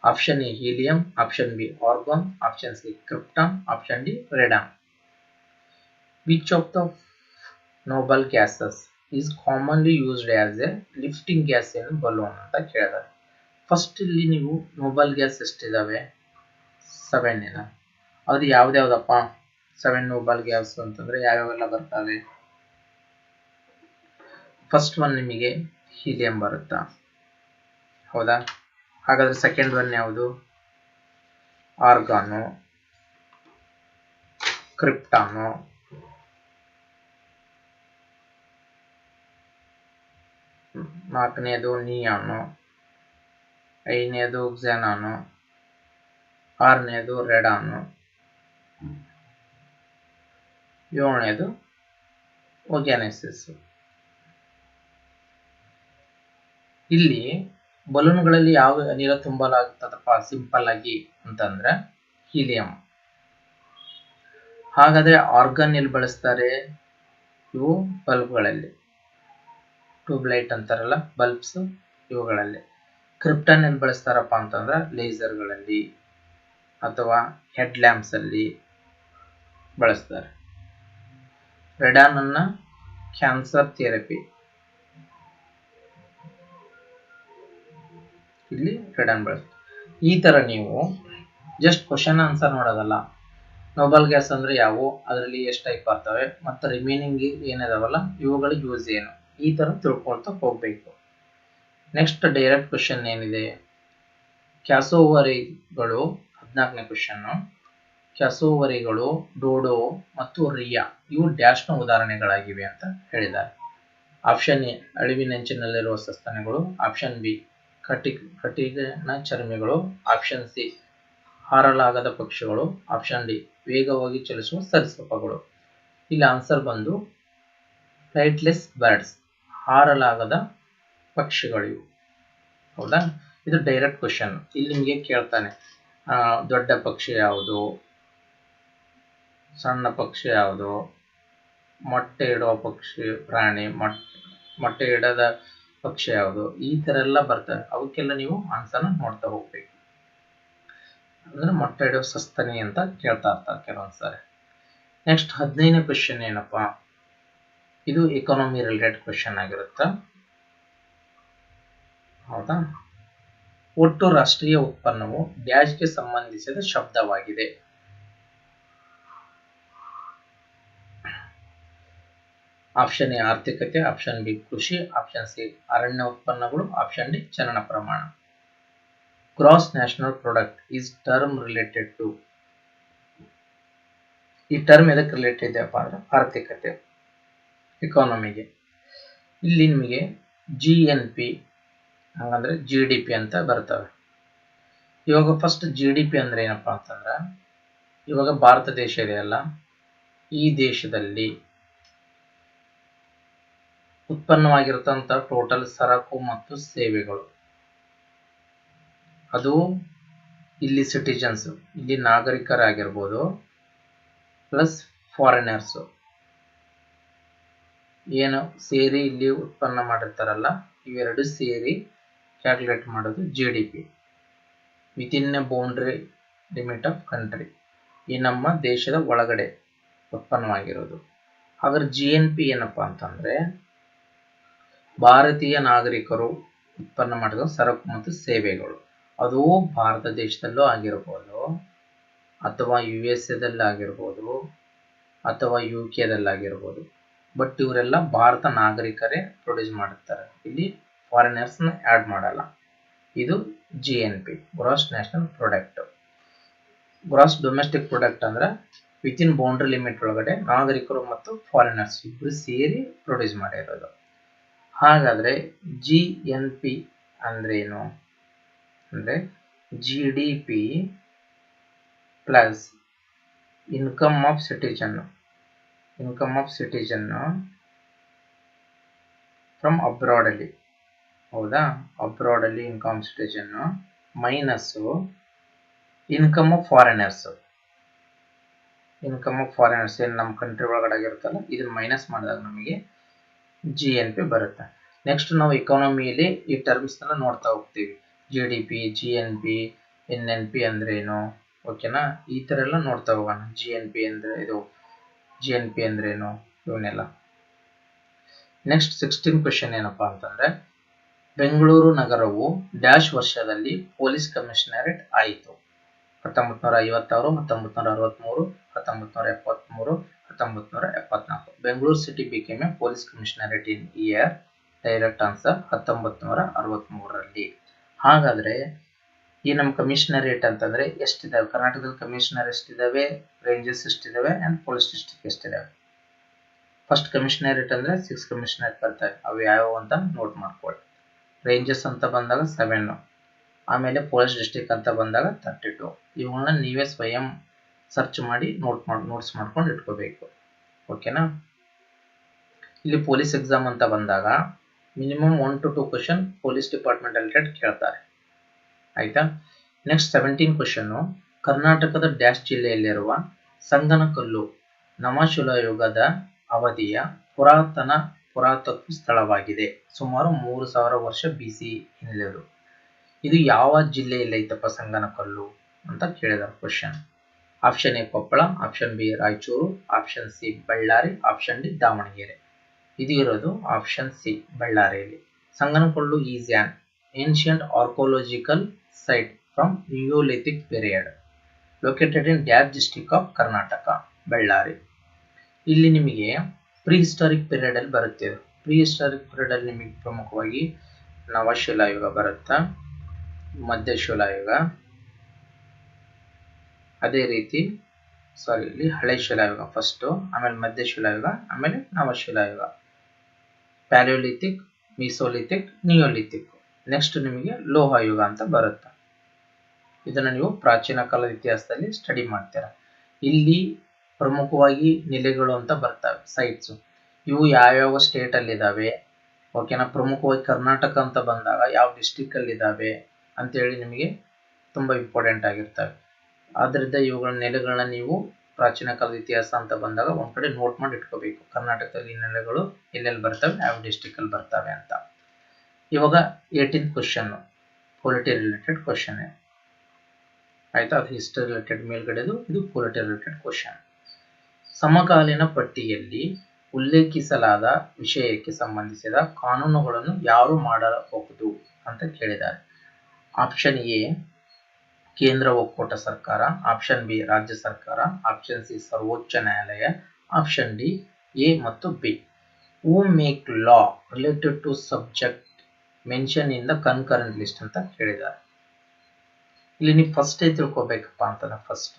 Option A helium, option B argon, option C krypton, option D radon. Which of the Nobel gases is commonly used as A lifting gas in balloon ಅಂತ ಕೇಳಿದ್ದಾರೆ. ಫಸ್ಟ್ ಇಲ್ಲಿ ನೀವು ನೋಬಲ್ ಗ್ಯಾಸ್ ಎಷ್ಟಿದಾವೆ, 7 ಅದು ಯಾವ್ದಾವ್ದಪ್ಪ, 7 ನೋಬಲ್ ಗ್ಯಾಸ್ ಅಂತಂದ್ರೆ ಯಾವ್ಯಾವೆಲ್ಲ ಬರ್ತವೆ? First one ನಿಮಗೆ helium ಬರುತ್ತಾ? ಹೌದಾ? ಹಾಗಾದ್ರೆ ಸೆಕೆಂಡ್ ಒನ್ ಯಾವುದು? ಆರ್ಗಾನು, ಕ್ರಿಪ್ಟಾನು, ನಾಲ್ಕನೇದು ನಿಯಾನು, ಐದನೇದು ಕ್ಸಾನಾನು, ಆರನೇದು ರೆಡಾನು, ಏಳನೇದು ಓಗ್ಯಾನೆಸಿಸ್. ಇಲ್ಲಿ ಬಲೂನ್ಗಳಲ್ಲಿ ಯಾವ ಅನಿಲ ತುಂಬಲಾಗುತ್ತದಪ್ಪ ಸಿಂಪಲ್ ಆಗಿ ಅಂತಂದ್ರೆ ಹೀಲಿಯಂ. ಹಾಗಾದ್ರೆ ಆರ್ಗನ್ ಎಲ್ಲಿ ಬಳಸ್ತಾರೆ? ಇವು ಬಲ್ಬ್ಗಳಲ್ಲಿ, ಟ್ಯೂಬ್ಲೈಟ್ ಅಂತಾರಲ್ಲ ಬಲ್ಬ್ಸ್, ಇವುಗಳಲ್ಲಿ. ಕ್ರಿಪ್ಟಾನ್ ಎಲ್ಲಿ ಬಳಸ್ತಾರಪ್ಪ ಅಂತಂದ್ರೆ ಲೇಸರ್ಗಳಲ್ಲಿ ಅಥವಾ ಹೆಡ್ ಲ್ಯಾಂಪ್ಸ್ ಅಲ್ಲಿ ಬಳಸ್ತಾರೆ. ರೆಡಾನ್ ಅನ್ನ ಕ್ಯಾನ್ಸರ್ ಥೆರಪಿ, ಇಲ್ಲಿ ರೆಡಾನ್ ಬಳಸ್ತಾರೆ. ಈ ತರ ನೀವು ಜಸ್ಟ್ ಕ್ವಶನ್ ಆನ್ಸರ್ ಮಾಡೋದಲ್ಲ, ನೋಬಲ್ ಗ್ಯಾಸ್ ಅಂದ್ರೆ ಯಾವುವು, ಅದರಲ್ಲಿ ಎಷ್ಟು ಟೈಪ್ ಬರ್ತವೆ, ಮತ್ತು ರಿಮೈನಿಂಗ್ ಏನಿದಾವಲ್ಲ ಇವುಗಳ ಯೂಸ್ ಏನು, ಈ ತರ ತಿಳ್ಕೊಳ್ತಾ ಹೋಗ್ಬೇಕು. ನೆಕ್ಸ್ಟ್ ಡೈರೆಕ್ಟ್ ಕ್ವಶನ್ ಏನಿದೆ, ಕ್ಯಾಸೋವರಿಗಳು 14ನೇ ಕ್ವಶನ್. ಕ್ಯಾಸೋವರಿಗಳು, ಡೋಡೋ ಮತ್ತು ರಿಯಾ ಇವು ಡ್ಯಾಶ್ನ ಉದಾಹರಣೆಗಳಾಗಿವೆ ಅಂತ ಹೇಳಿದ್ದಾರೆ. ಆಪ್ಷನ್ ಎ ಅಳಿವಿನಂಚಿನಲ್ಲಿರುವ ಸಸ್ತನಿಗಳು, ಆಪ್ಷನ್ ಬಿ ಕಠಿಣ ಚರ್ಮಿಗಳು, ಆಪ್ಷನ್ ಸಿ ಹಾರಲಾಗದ ಪಕ್ಷಿಗಳು, ಆಪ್ಷನ್ ಡಿ ವೇಗವಾಗಿ ಚಲಿಸುವ ಸರೀಸೃಪಗಳು. ಇಲ್ಲಿ ಆನ್ಸರ್ ಬಂದು ಫ್ಲೈಟ್ಲೆಸ್ ಬರ್ಡ್ಸ್, ಹಾರಲಾಗದ ಪಕ್ಷಿಗಳು. ಹೌದಾ? ಇದು ಡೈರೆಕ್ಟ್ ಕ್ವಶನ್. ಇಲ್ಲಿ ನಿಮಗೆ ಕೇಳ್ತಾನೆ ದೊಡ್ಡ ಪಕ್ಷಿ ಯಾವುದು, ಸಣ್ಣ ಪಕ್ಷಿ ಯಾವುದು, ಮೊಟ್ಟೆ ಇಡುವ ಪಕ್ಷಿ ಪ್ರಾಣಿ, ಮೊಟ್ಟೆ ಇಡದ ಪಕ್ಷಿ ಯಾವುದು, ಈ ತರ ಎಲ್ಲ ಬರ್ತವೆ. ಅವಕ್ಕೆಲ್ಲ ನೀವು ಆನ್ಸರ್ನ ನೋಡ್ತಾ ಹೋಗ್ಬೇಕು. ಅಂದ್ರೆ ಮೊಟ್ಟೆ ಇಡುವ ಸಸ್ತನಿ ಅಂತ ಕೇಳ್ತಾ ಇರ್ತಾರೆ ಕೆಲವೊಂದ್ಸಾರಿ. ನೆಕ್ಸ್ಟ್ 15ನೇ ಕ್ವಶನ್ ಏನಪ್ಪಾ, ಇದು ಎಕಾನಮಿ ರಿಲೇಟೆಡ್ ಕ್ವಶನ್ ಆಗಿರುತ್ತೆ. ಹೌದಾ? ಒಟ್ಟು ರಾಷ್ಟ್ರೀಯ ಉತ್ಪನ್ನವು ಡ್ಯಾಶ್ಗೆ ಸಂಬಂಧಿಸಿದ ಶಬ್ದವಾಗಿದೆ. ಆಪ್ಷನ್ ಎ ಆರ್ಥಿಕತೆ, ಆಪ್ಷನ್ ಬಿ ಕೃಷಿ, ಆಪ್ಷನ್ ಸಿ ಅರಣ್ಯ ಉತ್ಪನ್ನಗಳು, ಆಪ್ಷನ್ ಡಿ ಚಲನ ಪ್ರಮಾಣ. Gross national product is term related to, ಈ ಟರ್ಮ್ ಎದಕ್ಕೆ ರಿಲೇಟೆಡ್ ಇದೆಯಪ್ಪ ಅಂದ್ರೆ ಆರ್ಥಿಕತೆ, ಎಕಾನಮಿಗೆ. ಇಲ್ಲಿ ನಿಮಗೆ GNP ಹಾಗಂದ್ರೆ GDP ಅಂತ ಬರ್ತವೆ. ಇವಾಗ ಫಸ್ಟ್ GDP ಅಂದ್ರೆ ಏನಪ್ಪಾ ಅಂತಂದ್ರೆ, ಇವಾಗ ಭಾರತ ದೇಶ ಇದೆಯಲ್ಲ, ಈ ದೇಶದಲ್ಲಿ ಉತ್ಪನ್ನವಾಗಿರತಂತ ಟೋಟಲ್ ಸರಕು ಮತ್ತು ಸೇವೆಗಳು, ಅದು ಇಲ್ಲಿ ಸಿಟಿಜನ್ಸ್, ಇಲ್ಲಿ ನಾಗರಿಕರಾಗಿರ್ಬೋದು, ಪ್ಲಸ್ ಫಾರಿನರ್ಸ್ ಏನು ಸೇರಿ ಇಲ್ಲಿ ಉತ್ಪನ್ನ ಮಾಡಿರ್ತಾರಲ್ಲ, ಇವೆರಡು ಸೇರಿ ಕ್ಯಾಲ್ಕುಲೇಟ್ ಮಾಡೋದು GDP, within A boundary limit of country, ಈ ನಮ್ಮ ದೇಶದ ಒಳಗಡೆ ಉತ್ಪನ್ನವಾಗಿರೋದು. ಹಾಗಾದ್ರೆ GNP ಏನಪ್ಪಾ ಅಂತಂದ್ರೆ ಭಾರತೀಯ ನಾಗರಿಕರು ಉತ್ಪನ್ನ ಮಾಡಿದ ಸರಕು ಮತ್ತು ಸೇವೆಗಳು. ಅದು ಭಾರತ ದೇಶದಲ್ಲೂ ಆಗಿರ್ಬೋದು, ಅಥವಾ USA ಆಗಿರ್ಬೋದು, ಅಥವಾ UK ಆಗಿರ್ಬೋದು. ಬಟ್ ಇವರೆಲ್ಲ ಭಾರತ ನಾಗರಿಕರೇ ಪ್ರೊಡ್ಯೂಸ್ ಮಾಡುತ್ತಾರೆ, ಇಲ್ಲಿ ಫಾರಿನರ್ಸ್ ನ ಆಡ್ ಮಾಡಲ್ಲ. ಇದು GNP, gross national product. Gross domestic product ಅಂದ್ರೆ ವಿತಿನ್ ಬೌಂಡ್ರಿ ಲಿಮಿಟ್ ಒಳಗಡೆ ನಾಗರಿಕರು ಮತ್ತು ಫಾರಿನರ್ಸ್ ಇಬ್ರು ಸೇರಿ ಪ್ರೊಡ್ಯೂಸ್ ಮಾಡಿರೋದು. ಹಾಗಾದ್ರೆ GNP ಅಂದ್ರೆ ಏನು ಅಂದ್ರೆ GDP plus income of citizen from abroad ಅಲ್ಲಿ. ಹೌದಾ? ಅಬ್ರಾಡ್ ಅಲ್ಲಿ income citizen minus income of foreigners ಏನು ನಮ್ಮ ಕಂಟ್ರಿ ಒಳಗಡೆ ಆಗಿರುತ್ತಲ್ಲ, ಇದನ್ನ ಮೈನಸ್ ಮಾಡಿದಾಗ ನಮಗೆ GNP ಬರುತ್ತೆ. ನೆಕ್ಸ್ಟ್ ನಾವು ಎಕಾನಮಿಯಲ್ಲಿ ಈ ಟರ್ಮ್ಸ್ ನೋಡ್ತಾ ಹೋಗ್ತೀವಿ. GDP, GNP, NNP ಅಂದ್ರೆ ಏನು, ಓಕೆನಾ? ಈ ತರ ಎಲ್ಲ ನೋಡ್ತಾ ಹೋಗೋಣ. GNP ಅಂದ್ರೆ ಏನು, ಇವನ್ನೆಲ್ಲ. ನೆಕ್ಸ್ಟ್ 16 ಕ್ವೆಶ್ಚನ್ ಏನಪ್ಪಾ ಅಂತಂದ್ರೆ, ಬೆಂಗಳೂರು ನಗರವು ಡ್ಯಾಶ್ ವರ್ಷದಲ್ಲಿ ಪೊಲೀಸ್ ಕಮಿಷನರೇಟ್ ಆಯಿತು. 1956, 1963, 1973, 1974. Bengaluru city became a police commissionerate in year. Direct answer 1963ರಲ್ಲಿ. ಹಾಗಾದ್ರೆ ಈ ನಮ್ಮ ಕಮಿಷನರೇಟ್ ಅಂತಂದ್ರೆ ಎಷ್ಟಿದಾವೆ? ಕರ್ನಾಟಕದಲ್ಲಿ ಕಮಿಷನರ್ ಎಷ್ಟಿದಾವೆ, ರೇಂಜಸ್ ಎಷ್ಟಿದಾವೆ ಅಂಡ್ ಪೊಲೀಸ್ ಡಿಸ್ಟ್ರಿಕ್ಟ್ ಎಷ್ಟಿದಾವೆ? ಫಸ್ಟ್ ಕಮಿಷನರೇಟ್ ಅಂದ್ರೆ 6 ಕಮಿಷನರೇಟ್ ಬರ್ತವೆ. ಅವು ಯಾವ್ಯಾವ ಅಂತ ನೋಟ್ ಮಾಡ್ಕೊಳ್ಳಿ. ರೇಂಜಸ್ ಅಂತ ಬಂದಾಗ 7, ಆಮೇಲೆ ಪೊಲೀಸ್ ಡಿಸ್ಟ್ರಿಕ್ಟ್ ಅಂತ ಬಂದಾಗ 32. ಇವುಗಳನ್ನ ನೀವೇ ಸ್ವಯಂ ಸರ್ಚ್ ಮಾಡಿ ನೋಟ್ಸ್ ಮಾಡ್ಕೊಂಡು ಇಟ್ಕೋಬೇಕು. ಓಕೆನಾ? ಇಲ್ಲಿ ಪೊಲೀಸ್ ಎಕ್ಸಾಮ್ ಅಂತ ಬಂದಾಗ minimum 1 to 2 question police department related ಕೇಳ್ತಾರೆ. ಆಯ್ತಾ? ನೆಕ್ಸ್ಟ್ 17 ಕ್ವಶನ್, ಕರ್ನಾಟಕದ ಡ್ಯಾಶ್ ಜಿಲ್ಲೆಯಲ್ಲಿರುವ ಸಂಗನಕಲ್ಲು ನವಶಿಲಾಯುಗದ ಅವಧಿಯ ಪುರಾತತ್ವ ಸ್ಥಳವಾಗಿದೆ. ಸುಮಾರು 3000 ವರ್ಷ BC ಹಿನ್ನೆಲೆಯದು. ಇದು ಯಾವ ಜಿಲ್ಲೆಯಲ್ಲಿ ಐತಪ್ಪ ಸಂಗನಕಲ್ಲು ಅಂತ ಕೇಳಿದಾರೆ question. Option A Koppal, option B Raichur, option C Ballari, option D Davanagere. ಇದು ಇರೋದು ಆಪ್ಷನ್ ಸಿ ಬಳ್ಳಾರಿಯಲ್ಲಿ. Sanganakallu is an ancient archaeological site from neolithic period located in dash district of Karnataka, Ballari. ಇಲ್ಲಿ ನಿಮಗೆ ಪ್ರೀ ಹಿಸ್ಟಾರಿಕ್ ಪೀರಿಯಡ್ ಅಲ್ಲಿ ಬರುತ್ತೆ. ಪ್ರೀ ಹಿಸ್ಟಾರಿಕ್ ಪೀರಿಯಡ್ ಅಲ್ಲಿ ನಿಮಗೆ ಪ್ರಮುಖವಾಗಿ ನವಶಿಲಾಯುಗ ಬರುತ್ತಾ, ಮಧ್ಯಶಿಲಾಯುಗ, ಅದೇ ರೀತಿ ಇಲ್ಲಿ ಹಳೆ ಶಿಲಾಯುಗ ಫಸ್ಟ್, ಆಮೇಲೆ ಮಧ್ಯಶಿಲಾಯುಗ, ಆಮೇಲೆ ನವಶಿಲಾಯುಗ, ಪ್ಯಾಲಿಯೋಲಿಥಿಕ್, ಮೀಸೋಲಿಥಿಕ್, ನಿಯೋಲಿಥಿಕ್. ನೆಕ್ಸ್ಟ್ ನಿಮಗೆ ಲೋಹಯುಗ ಅಂತ ಬರುತ್ತೆ. ಇದನ್ನ ನೀವು ಪ್ರಾಚೀನ ಕಾಲದ ಇತಿಹಾಸದಲ್ಲಿ ಸ್ಟಡಿ ಮಾಡ್ತೀರಾ. ಇಲ್ಲಿ ಪ್ರಮುಖವಾಗಿ ನೆಲೆಗಳು ಅಂತ ಬರ್ತವೆ, ಸೈಟ್ಸ್. ಇವು ಯಾವ್ಯಾವ ಸ್ಟೇಟ್ ಅಲ್ಲಿ ಇದಾವೆ, ಓಕೆನಾ? ಪ್ರಮುಖವಾಗಿ ಕರ್ನಾಟಕ ಅಂತ ಬಂದಾಗ ಯಾವ ಡಿಸ್ಟ್ರಿಕ್ಟ್ ಅಲ್ಲಿ ಇದಾವೆ ಅಂತೇಳಿ ನಿಮಗೆ ತುಂಬಾ ಇಂಪಾರ್ಟೆಂಟ್ ಆಗಿರ್ತವೆ. ಆದ್ರಿಂದ ಇವುಗಳ ನೆಲೆಗಳನ್ನ ನೀವು ಪ್ರಾಚೀನ ಕಾಲದ ಇತಿಹಾಸ ಅಂತ ಬಂದಾಗ ಒಂದ್ ಕಡೆ ನೋಟ್ ಮಾಡಿ ಇಟ್ಕೋಬೇಕು. ಕರ್ನಾಟಕದಲ್ಲಿ ನೆಲೆಗಳು ಎಲ್ಲೆಲ್ಲಿ ಬರ್ತವೆ, ಯಾವ ಡಿಸ್ಟ್ರಿಕ್ಟ್ ಅಲ್ಲಿ ಬರ್ತವೆ ಅಂತ. ಇವಾಗ 18th question polity related question ಆಯ್ತಾ? ಅದು ಹಿಸ್ಟರಿ ರಿಲೇಟೆಡ್ ಮೇಲ್ಗಡೆದು, ಇದು ಪೊಲಿಟಿ ರಿಲೇಟೆಡ್ ಕ್ವಶನ್. ಸಮಕಾಲೀನ ಪಟ್ಟಿಯಲ್ಲಿ ಉಲ್ಲೇಖಿಸಲಾದ ವಿಷಯಕ್ಕೆ ಸಂಬಂಧಿಸಿದ ಕಾನೂನುಗಳನ್ನು ಯಾರು ಮಾಡಬಹುದು ಅಂತ ಕೇಳಿದ್ದಾರೆ. ಆಪ್ಷನ್ ಎ ಕೇಂದ್ರ ಒಕ್ಕೂಟ ಸರ್ಕಾರ, ಆಪ್ಷನ್ ಬಿ ರಾಜ್ಯ ಸರ್ಕಾರ, ಆಪ್ಷನ್ ಸಿ ಸರ್ವೋಚ್ಚ ನ್ಯಾಯಾಲಯ, ಆಪ್ಷನ್ ಡಿ ಎ ಮತ್ತು B. Who make law related to subject mention in the concurrent list ಅಂತ ಕೇಳಿದ್ದಾರೆ. ಇಲ್ಲಿ ನೀವು ಫಸ್ಟ್ ತಿಳ್ಕೊಬೇಕಪ್ಪ ಅಂತಂದ್ರೆ ಫಸ್ಟ್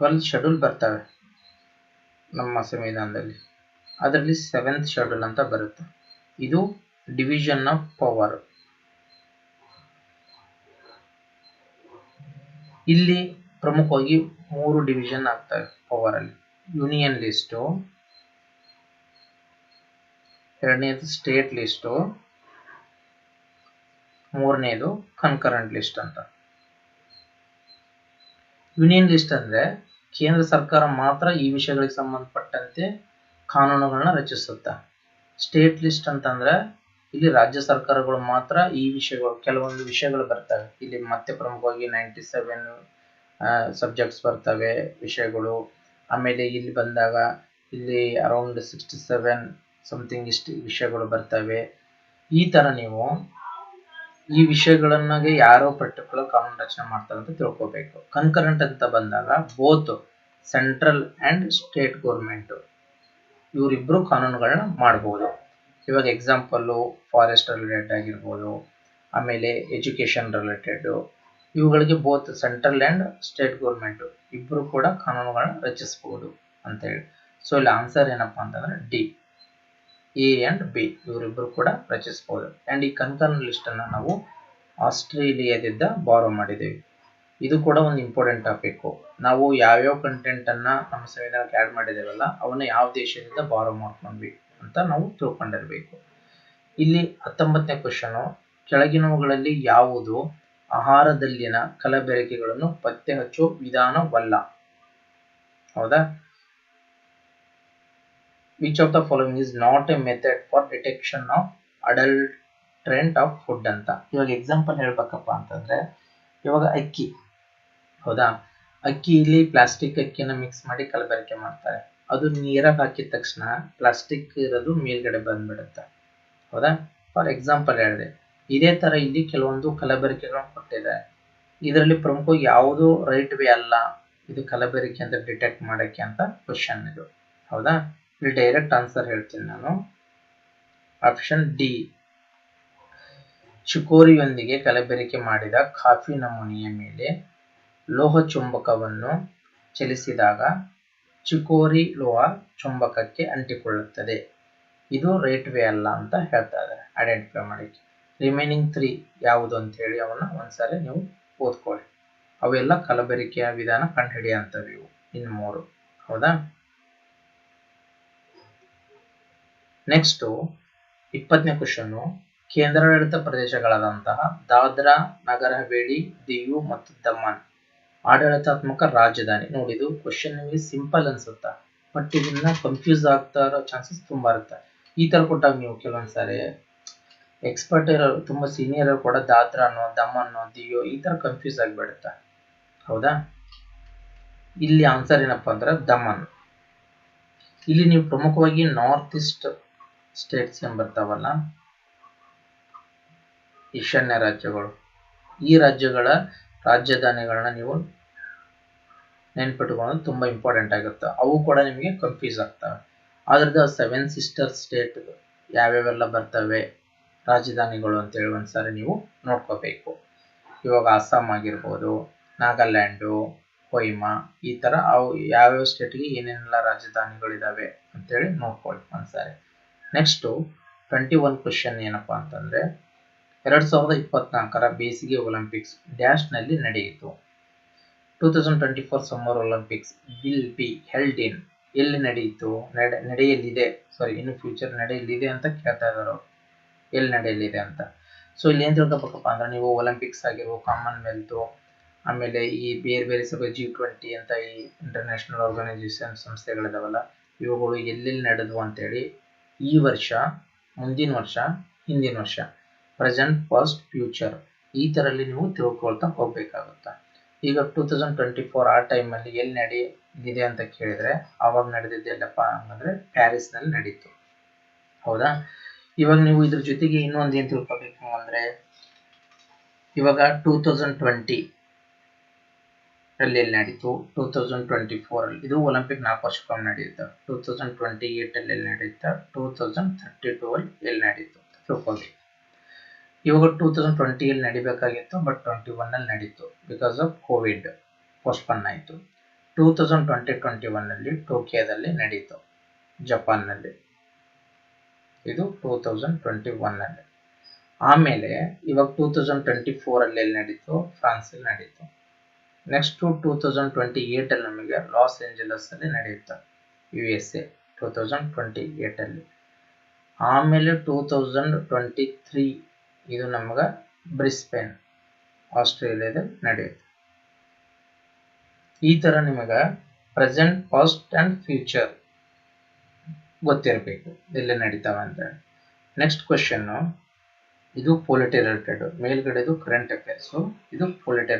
12 ಶೆಡ್ಯೂಲ್ ಬರ್ತವೆ ನಮ್ಮ ಸಂವಿಧಾನದಲ್ಲಿ. ಅದರಲ್ಲಿ 7th ಶೆಡ್ಯೂಲ್ ಅಂತ ಬರುತ್ತೆ. ಇದು ಡಿವಿಷನ್ ಆಫ್ ಪವರ್. ಇಲ್ಲಿ ಪ್ರಮುಖವಾಗಿ 3 ಡಿವಿಷನ್ ಆಗ್ತವೆ ಪವರ್ ಅಲ್ಲಿ. ಯೂನಿಯನ್ ಲಿಸ್ಟು, ಎರಡನೇದು ಸ್ಟೇಟ್ ಲಿಸ್ಟು, ಮೂರನೇದು ಕನ್ಕರೆಂಟ್ ಲಿಸ್ಟ್ ಅಂತ. ಯೂನಿಯನ್ ಲಿಸ್ಟ್ ಅಂದ್ರೆ ಕೇಂದ್ರ ಸರ್ಕಾರ ಮಾತ್ರ ಈ ವಿಷಯಗಳಿಗೆ ಸಂಬಂಧಪಟ್ಟಂತೆ ಕಾನೂನುಗಳನ್ನ ರಚಿಸುತ್ತೆ. ಸ್ಟೇಟ್ ಲಿಸ್ಟ್ ಅಂತಂದ್ರೆ ಇಲ್ಲಿ ರಾಜ್ಯ ಸರ್ಕಾರಗಳು ಮಾತ್ರ ಈ ವಿಷಯಗಳು, ಕೆಲವೊಂದು ವಿಷಯಗಳು ಬರ್ತವೆ. ಇಲ್ಲಿ ಮತ್ತೆ ಪ್ರಮುಖವಾಗಿ 97 ಸಬ್ಜೆಕ್ಟ್ಸ್ ಬರ್ತವೆ ವಿಷಯಗಳು. ಆಮೇಲೆ ಇಲ್ಲಿ ಬಂದಾಗ ಇಲ್ಲಿ ಅರೌಂಡ್ 67 ಸಮಥಿಂಗ್ ಇಷ್ಟು ವಿಷಯಗಳು ಬರ್ತವೆ. ಈ ತರ ನೀವು ಈ ವಿಷಯಗಳನ್ನಾಗೆ ಯಾರೋ ಪರ್ಟಿಕ್ಯುಲರ್ ಕಾನೂನು ರಚನೆ ಮಾಡ್ತಾರೆ ಅಂತ ತಿಳ್ಕೊಬೇಕು. ಕನ್ಕರೆಂಟ್ ಅಂತ ಬಂದಾಗ both central and state government ಇವರಿಬ್ರು ಕಾನೂನುಗಳನ್ನ ಮಾಡಬಹುದು. ಇವಾಗ ಎಕ್ಸಾಂಪಲ್ ಫಾರೆಸ್ಟ್ ರಿಲೇಟೆಡ್ ಆಗಿರ್ಬೋದು, ಆಮೇಲೆ ಎಜುಕೇಶನ್ ರಿಲೇಟೆಡ್, ಇವುಗಳಿಗೆ both central and state government ಇಬ್ರು ಕೂಡ ಕಾನೂನುಗಳನ್ನ ರಚಿಸಬಹುದು ಅಂತ ಹೇಳಿ. ಸೊ ಇಲ್ಲಿ ಆನ್ಸರ್ ಏನಪ್ಪಾ ಅಂತಂದ್ರೆ ಡಿ, ಎ ಅಂಡ್ ಬಿ ಇವರಿಬ್ರು ಕೂಡ ರಚಿಸಬಹುದು. ಅಂಡ್ ಈ ಕನ್ಕರೆಂಟ್ ಲಿಸ್ಟ್ ಅನ್ನ ನಾವು ಆಸ್ಟ್ರೇಲಿಯಾದಿಂದ ಬಾರೋ ಮಾಡಿದ್ದೇವೆ. ಇದು ಕೂಡ ಒಂದು ಇಂಪಾರ್ಟೆಂಟ್ ಟಾಪಿಕ್. ನಾವು ಯಾವ್ಯಾವ ಕಂಟೆಂಟ್ ಅನ್ನ ನಮ್ಮ ಸಂವಿಧಾನಕ್ಕೆ ಆಡ್ ಮಾಡಿದೇವಲ್ಲ ಅವನ್ನ ಯಾವ ದೇಶದಿಂದ ಬಾರೋ ಮಾಡ್ಕೊಂಡ್ವಿ ಅಂತ ನಾವು ತಿಳ್ಕೊಂಡಿರ್ಬೇಕು. ಇಲ್ಲಿ 19ನೇ ಕ್ವಶನ್, ಕೆಳಗಿನವುಗಳಲ್ಲಿ ಯಾವುದು ಆಹಾರದಲ್ಲಿನ ಕಲಬೆರಕೆಗಳನ್ನು ಪತ್ತೆ ಹಚ್ಚುವ ವಿಧಾನವಲ್ಲ? ಹೌದಾ? Which of the following is not A method for detection of adulterant of food ಅಂತ. ಇವಾಗ ಎಕ್ಸಾಂಪಲ್ ಹೇಳ್ಬೇಕಪ್ಪ ಅಂತಂದ್ರೆ, ಇವಾಗ ಅಕ್ಕಿ, ಹೌದಾ? ಅಕ್ಕಿಯಲ್ಲಿ ಪ್ಲಾಸ್ಟಿಕ್ ಅಕ್ಕಿನ ಮಿಕ್ಸ್ ಮಾಡಿ ಕಲಬೆರಕೆ ಮಾಡ್ತಾರೆ. ಅದು ನೀರಾಗ ಹಾಕಿದ ತಕ್ಷಣ ಪ್ಲಾಸ್ಟಿಕ್ ಇರೋದು ಮೇಲ್ಗಡೆ ಬಂದ್ಬಿಡುತ್ತೆ, ಹೌದಾ? ಫಾರ್ ಎಕ್ಸಾಂಪಲ್ ಹೇಳಿದೆ. ಇದೇ ತರ ಇಲ್ಲಿ ಕೆಲವೊಂದು ಕಲಬೆರಕೆಗಳನ್ನು ಕೊಟ್ಟಿದೆ. ಇದರಲ್ಲಿ ಪ್ರಮುಖ ಯಾವುದು ರೈಟ್ ವೇ ಅಲ್ಲ, ಇದು ಕಲಬೆರಕೆ ಅಂತ ಡಿಟೆಕ್ಟ್ ಮಾಡಕ್ಕೆ ಅಂತ ಕ್ವಶನ್ ಇದು. ಹೌದಾ, ಇಲ್ಲಿ ಡೈರೆಕ್ಟ್ ಆನ್ಸರ್ ಹೇಳ್ತೀನಿ ನಾನು. ಆಪ್ಷನ್ ಡಿ, ಚಿಕೋರಿಯೊಂದಿಗೆ ಕಲಬೆರಕೆ ಮಾಡಿದ ಕಾಫಿ ನಮೂನೆಯ ಮೇಲೆ ಲೋಹ ಚುಂಬಕವನ್ನು ಚಲಿಸಿದಾಗ ಚಿಕೋರಿ ಲೋಹ ಚುಂಬಕಕ್ಕೆ ಅಂಟಿಕೊಳ್ಳುತ್ತದೆ. ಇದು ರೈಟ್ ವೇ ಅಲ್ಲ ಅಂತ ಹೇಳ್ತಾ ಇದ್ದಾರೆ ಐಡೆಂಟಿಫೈ ಮಾಡಕ್ಕೆ. ರಿಮೈನಿಂಗ್ 3 ಯಾವುದು ಅಂತ ಹೇಳಿ ಅವನ್ನ ಒಂದ್ಸರಿ ನೀವು ಓದ್ಕೊಳ್ಳಿ. ಅವೆಲ್ಲ ಕಲಬೆರಕೆಯ ವಿಧಾನ ಕಂಡುಹಿಡಿಯುವಂಥವು ಇವು ಇನ್ನು 3. ಹೌದಾ, ನೆಕ್ಸ್ಟ್ 20ನೇ ಕ್ವಶನ್. ಕೇಂದ್ರಾಡಳಿತ ಪ್ರದೇಶಗಳಾದಂತಹ ದಾದ್ರಾ, ನಗರ ಹವೇಲಿ, ದಿಯು ಮತ್ತು ದಮನ್ ಆಡಳಿತಾತ್ಮಕ ರಾಜಧಾನಿ. ನೋಡಿ, ಇದು ಕ್ವಶನ್ ನಿಮಗೆ ಸಿಂಪಲ್ ಅನ್ಸುತ್ತಾ, ಬಟ್ ಇದನ್ನ ಕನ್ಫ್ಯೂಸ್ ಆಗ್ತಾ ಇರೋ ಚಾನ್ಸಸ್ ತುಂಬಾ ಇರುತ್ತೆ. ಈ ತರ ಕೊಟ್ಟಾಗ ನೀವು ಕೆಲವೊಂದ್ಸಾರಿ ಎಕ್ಸ್ಪರ್ಟ್ ಇರೋರು, ತುಂಬಾ ಸೀನಿಯರ್ ಕೂಡ ದಾದ್ರಾನೋ, ದಮನ್ನೋ, ದಿಯೋ ಈ ತರ ಕನ್ಫ್ಯೂಸ್ ಆಗಿಬಿಡುತ್ತೆ. ಹೌದಾ, ಇಲ್ಲಿ ಆನ್ಸರ್ ಏನಪ್ಪಾ ಅಂದ್ರೆ ದಮನ್. ಇಲ್ಲಿ ನೀವು ಪ್ರಮುಖವಾಗಿ ನಾರ್ತ್ ಈಸ್ಟ್ ಸ್ಟೇಟ್ಸ್ ಏನ್ ಬರ್ತಾವಲ್ಲ, ಈಶಾನ್ಯ ರಾಜ್ಯಗಳು, ಈ ರಾಜ್ಯಗಳ ರಾಜಧಾನಿಗಳನ್ನ ನೀವು ನೆನ್ಪಿಟ್ಕೊಳ್ಳೋದು ತುಂಬಾ ಇಂಪಾರ್ಟೆಂಟ್ ಆಗುತ್ತೆ. ಅವು ಕೂಡ ನಿಮಗೆ ಕನ್ಫ್ಯೂಸ್ ಆಗ್ತವೆ. ಆದ್ರದ್ದು 7 ಸಿಸ್ಟರ್ ಸ್ಟೇಟ್ ಯಾವ್ಯಾವೆಲ್ಲ ಬರ್ತವೆ ರಾಜಧಾನಿಗಳು ಅಂತೇಳಿ ಒಂದ್ಸಾರಿ ನೀವು ನೋಡ್ಕೋಬೇಕು. ಇವಾಗ ಅಸ್ಸಾಂ ಆಗಿರ್ಬೋದು, ನಾಗಾಲ್ಯಾಂಡು, ಕೊಹಿಮಾ, ಈ ತರ ಅವು ಯಾವ್ಯಾವ ಸ್ಟೇಟ್ಗೆ ಏನೇನೆಲ್ಲ ರಾಜಧಾನಿಗಳಿದಾವೆ ಅಂತೇಳಿ ನೋಡ್ಕೊಳ್ಳಿ ಒಂದ್ಸಾರಿ. ನೆಕ್ಸ್ಟ್ 21 ಕ್ವಶನ್ ಏನಪ್ಪಾ ಅಂತಂದ್ರೆ, 2024ರ ಬೇಸಿಗೆ ಒಲಿಂಪಿಕ್ಸ್ ಡ್ಯಾಶ್ ನಲ್ಲಿ ನಡೆಯಿತು. 2024 summer Olympics will be held in, ಎಲ್ಲಿ ನಡೆಯಿತು, ನಡೆಯಲಿದೆ, ಸಾರಿ ಇನ್ನು ಫ್ಯೂಚರ್ ನಡೆಯಲಿದೆ ಅಂತ ಕೇಳ್ತಾ ಇದ್ದಾರೆ ಅವರು, ಎಲ್ಲಿ ನಡೆಯಲಿದೆ ಅಂತ. ಸೊ ಇಲ್ಲಿ ಏನ್ ತಿಳ್ಕೊಬೇಕಪ್ಪ ಅಂದ್ರೆ, ನೀವು ಒಲಿಂಪಿಕ್ಸ್ ಆಗಿರ್ಬೋದು, ಕಾಮನ್ವೆಲ್ತ್, ಆಮೇಲೆ ಈ ಬೇರೆ ಬೇರೆ G20 ಅಂತ ಈ ಇಂಟರ್ನ್ಯಾಷನಲ್ ಆರ್ಗನೈಸೇಷನ್ ಸಂಸ್ಥೆಗಳಿದಾವಲ್ಲ, ಇವುಗಳು ಎಲ್ಲೆಲ್ಲಿ ನಡೆದ್ವು ಅಂತೇಳಿ ಈ ವರ್ಷ, ಮುಂದಿನ ವರ್ಷ, ಹಿಂದಿನ ವರ್ಷ, ಪ್ರೆಸೆಂಟ್, ಪಾಸ್ಟ್, ಫ್ಯೂಚರ್ ಈ ತರಲ್ಲಿ ನೀವು ತಿಳ್ಕೊಳ್ತಾ ಹೋಗ್ಬೇಕಾಗುತ್ತೆ. ಈಗ 2024 ಆ ಟೈಮಲ್ಲಿ ಎಲ್ಲಿ ನಡೆಯಲಿದೆ ಅಂತ ಕೇಳಿದ್ರೆ, ಅವಾಗ ನಡೆದಿದ್ದೆಲ್ಲಪ್ಪ ಅಂತಂದ್ರೆ ಪ್ಯಾರಿಸ್ ನಲ್ಲಿ ನಡೀತು. ಹೌದಾ, ಇವಾಗ ನೀವು ಇದ್ರ ಜೊತೆಗೆ ಇನ್ನೊಂದು ಏನ್ ತಿಳ್ಕೊಬೇಕು ಅಂದ್ರೆ, ಇವಾಗ 2020 ಅಲ್ಲಿ ಎಲ್ಲಿ ನಡೀತು, 2024 ಅಲ್ಲಿ, ಇದು ಒಲಿಂಪಿಕ್ 4 ವರ್ಷಕ್ಕೊಮ್ಮೆ ನಡೆಯುತ್ತೆ. 2028 ಅಲ್ಲಿ ಎಲ್ಲಿ ನಡೆಯುತ್ತೆ, 2032 ಅಲ್ಲಿ ಎಲ್ಲಿ ನಡೀತು ತಿಳ್ಕೊಳ್ಬೇಕು. ಇವಾಗ 2020 ಅಲ್ಲಿ ನಡಿಬೇಕಾಗಿತ್ತು, ಬಟ್ 21 ಅಲ್ಲಿ ನಡೀತು, ಬಿಕಾಸ್ ಆಫ್ ಕೋವಿಡ್ ಪೋಸ್ಟ್ಪೋನ್ ಆಯಿತು. 2021 ಅಲ್ಲಿ ಟೋಕಿಯೋದಲ್ಲಿ ನಡೀತು, ಜಪಾನ್ ನಲ್ಲಿ, ಇದು 2021 ಅಲ್ಲಿ. ಆಮೇಲೆ ಇವಾಗ 2024 ಅಲ್ಲಿ ಎಲ್ಲಿ ನಡೀತು, ಫ್ರಾನ್ಸ್ ಅಲ್ಲಿ ನಡೀತು. ನೆಕ್ಸ್ಟ್ 2028 ಅಲ್ಲಿ ನಮಗೆ ಲಾಸ್ ಏಂಜಲಸ್ ಅಲ್ಲಿ ನಡೆಯುತ್ತೆ, USA 2028 ಅಲ್ಲಿ. ಆಮೇಲೆ 2023 ಇದು ನಮಗ ಬ್ರಿಸ್ಬೇನ್ ಆಸ್ಟ್ರೇಲಿಯಾದಲ್ಲಿ ನಡೆಯುತ್ತೆ. ಈ ತರ ನಿಮಗ ಪ್ರೆಸೆಂಟ್, ಪಾಸ್ಟ್ ಅಂಡ್ ಫ್ಯೂಚರ್ ಗೊತ್ತಿರಬೇಕು ಎಲ್ಲಿ ನಡೀತಾವ ಅಂತ. ನೆಕ್ಸ್ಟ್ ಕ್ವಶನ್, ಇದು ಪೊಲಿಟಿ ರಿಲೇಟೆಡ್, ಮೇಲ್ಗಡೆದು ಕರೆಂಟ್ ಅಫೇರ್ಸ್, ಇದು ಪೊಲಿಟಿ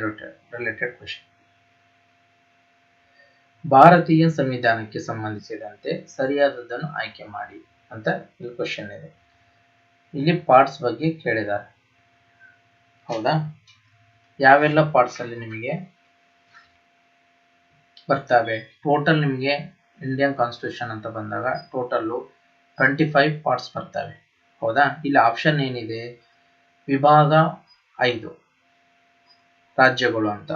ರಿಲೇಟೆಡ್ ಕ್ವಶನ್. ಭಾರತೀಯ ಸಂವಿಧಾನಕ್ಕೆ ಸಂಬಂಧಿಸಿದಂತೆ ಸರಿಯಾದದ್ದನ್ನು ಆಯ್ಕೆ ಮಾಡಿ ಅಂತ ಇಲ್ಲಿ ಕ್ವಶನ್ ಇದೆ. ಇಲ್ಲಿ ಪಾರ್ಟ್ಸ್ ಬಗ್ಗೆ ಕೇಳಿದ್ದಾರೆ. ಹೌದಾ, ಯಾವೆಲ್ಲ ಪಾರ್ಟ್ಸ್ ಅಲ್ಲಿ ನಿಮಗೆ ಬರ್ತವೆ. ಟೋಟಲ್ ನಿಮಗೆ ಇಂಡಿಯನ್ ಕಾನ್ಸ್ಟಿಟ್ಯೂಷನ್ ಅಂತ ಬಂದಾಗ ಟೋಟಲ್ 25 ಪಾರ್ಟ್ಸ್ ಬರ್ತವೆ. ಹೌದಾ, ಇಲ್ಲಿ ಆಪ್ಷನ್ ಏನಿದೆ, ವಿಭಾಗ 5 ರಾಜ್ಯಗಳು ಅಂತ,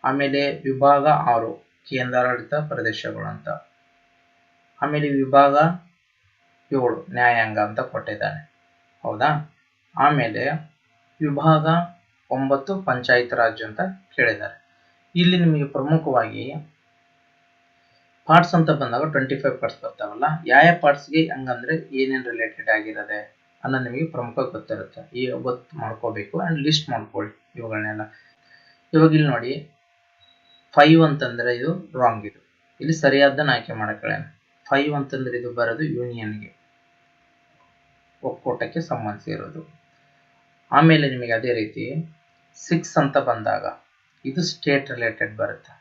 ಆಮೇಲೆ ವಿಭಾಗ 6 ಕೇಂದ್ರಾಡಳಿತ ಪ್ರದೇಶಗಳು ಅಂತ, ಆಮೇಲೆ ವಿಭಾಗ 7 ನ್ಯಾಯಾಂಗ ಅಂತ ಕೊಟ್ಟಿದ್ದಾನೆ. ಹೌದಾ, ಆಮೇಲೆ ವಿಭಾಗ 9 ಪಂಚಾಯತ್ ರಾಜ್ ಅಂತ ಕೇಳಿದ್ದಾರೆ. ಇಲ್ಲಿ ನಿಮಗೆ ಪ್ರಮುಖವಾಗಿ ಪಾರ್ಟ್ಸ್ ಅಂತ ಬಂದಾಗ 25 ಪಾರ್ಟ್ಸ್ ಬರ್ತಾವಲ್ಲ, ಯಾವ ಪಾರ್ಟ್ಸ್ಗೆ ಹಂಗಂದ್ರೆ ಏನೇನು ರಿಲೇಟೆಡ್ ಆಗಿರೋದೆ ಅನ್ನೋದು ನಿಮಗೆ ಪ್ರಮುಖವಾಗಿ ಗೊತ್ತಿರುತ್ತೆ. ಈಗ ಗೊತ್ತು ಮಾಡ್ಕೋಬೇಕು ಅಂಡ್ ಲಿಸ್ಟ್ ಮಾಡ್ಕೊಳ್ಳಿ ಇವುಗಳನ್ನೆಲ್ಲ. ಇವಾಗ ಇಲ್ಲಿ ನೋಡಿ 5 ಅಂತಂದ್ರೆ ಇದು ರಾಂಗ್, ಇದು ಇಲ್ಲಿ ಸರಿಯಾದನ್ನ ಆಯ್ಕೆ ಮಾಡಕ್ಕೆ. 5 ಅಂತಂದ್ರೆ ಇದು ಬರೋದು ಯೂನಿಯನ್ಗೆ, ಒಕ್ಕೂಟಕ್ಕೆ ಸಂಬಂಧಿಸಿರೋದು. ಆಮೇಲೆ ನಿಮಗೆ ಅದೇ ರೀತಿ 6 ಅಂತ ಬಂದಾಗ ಇದು ಸ್ಟೇಟ್ ರಿಲೇಟೆಡ್ ಬರುತ್ತೆ,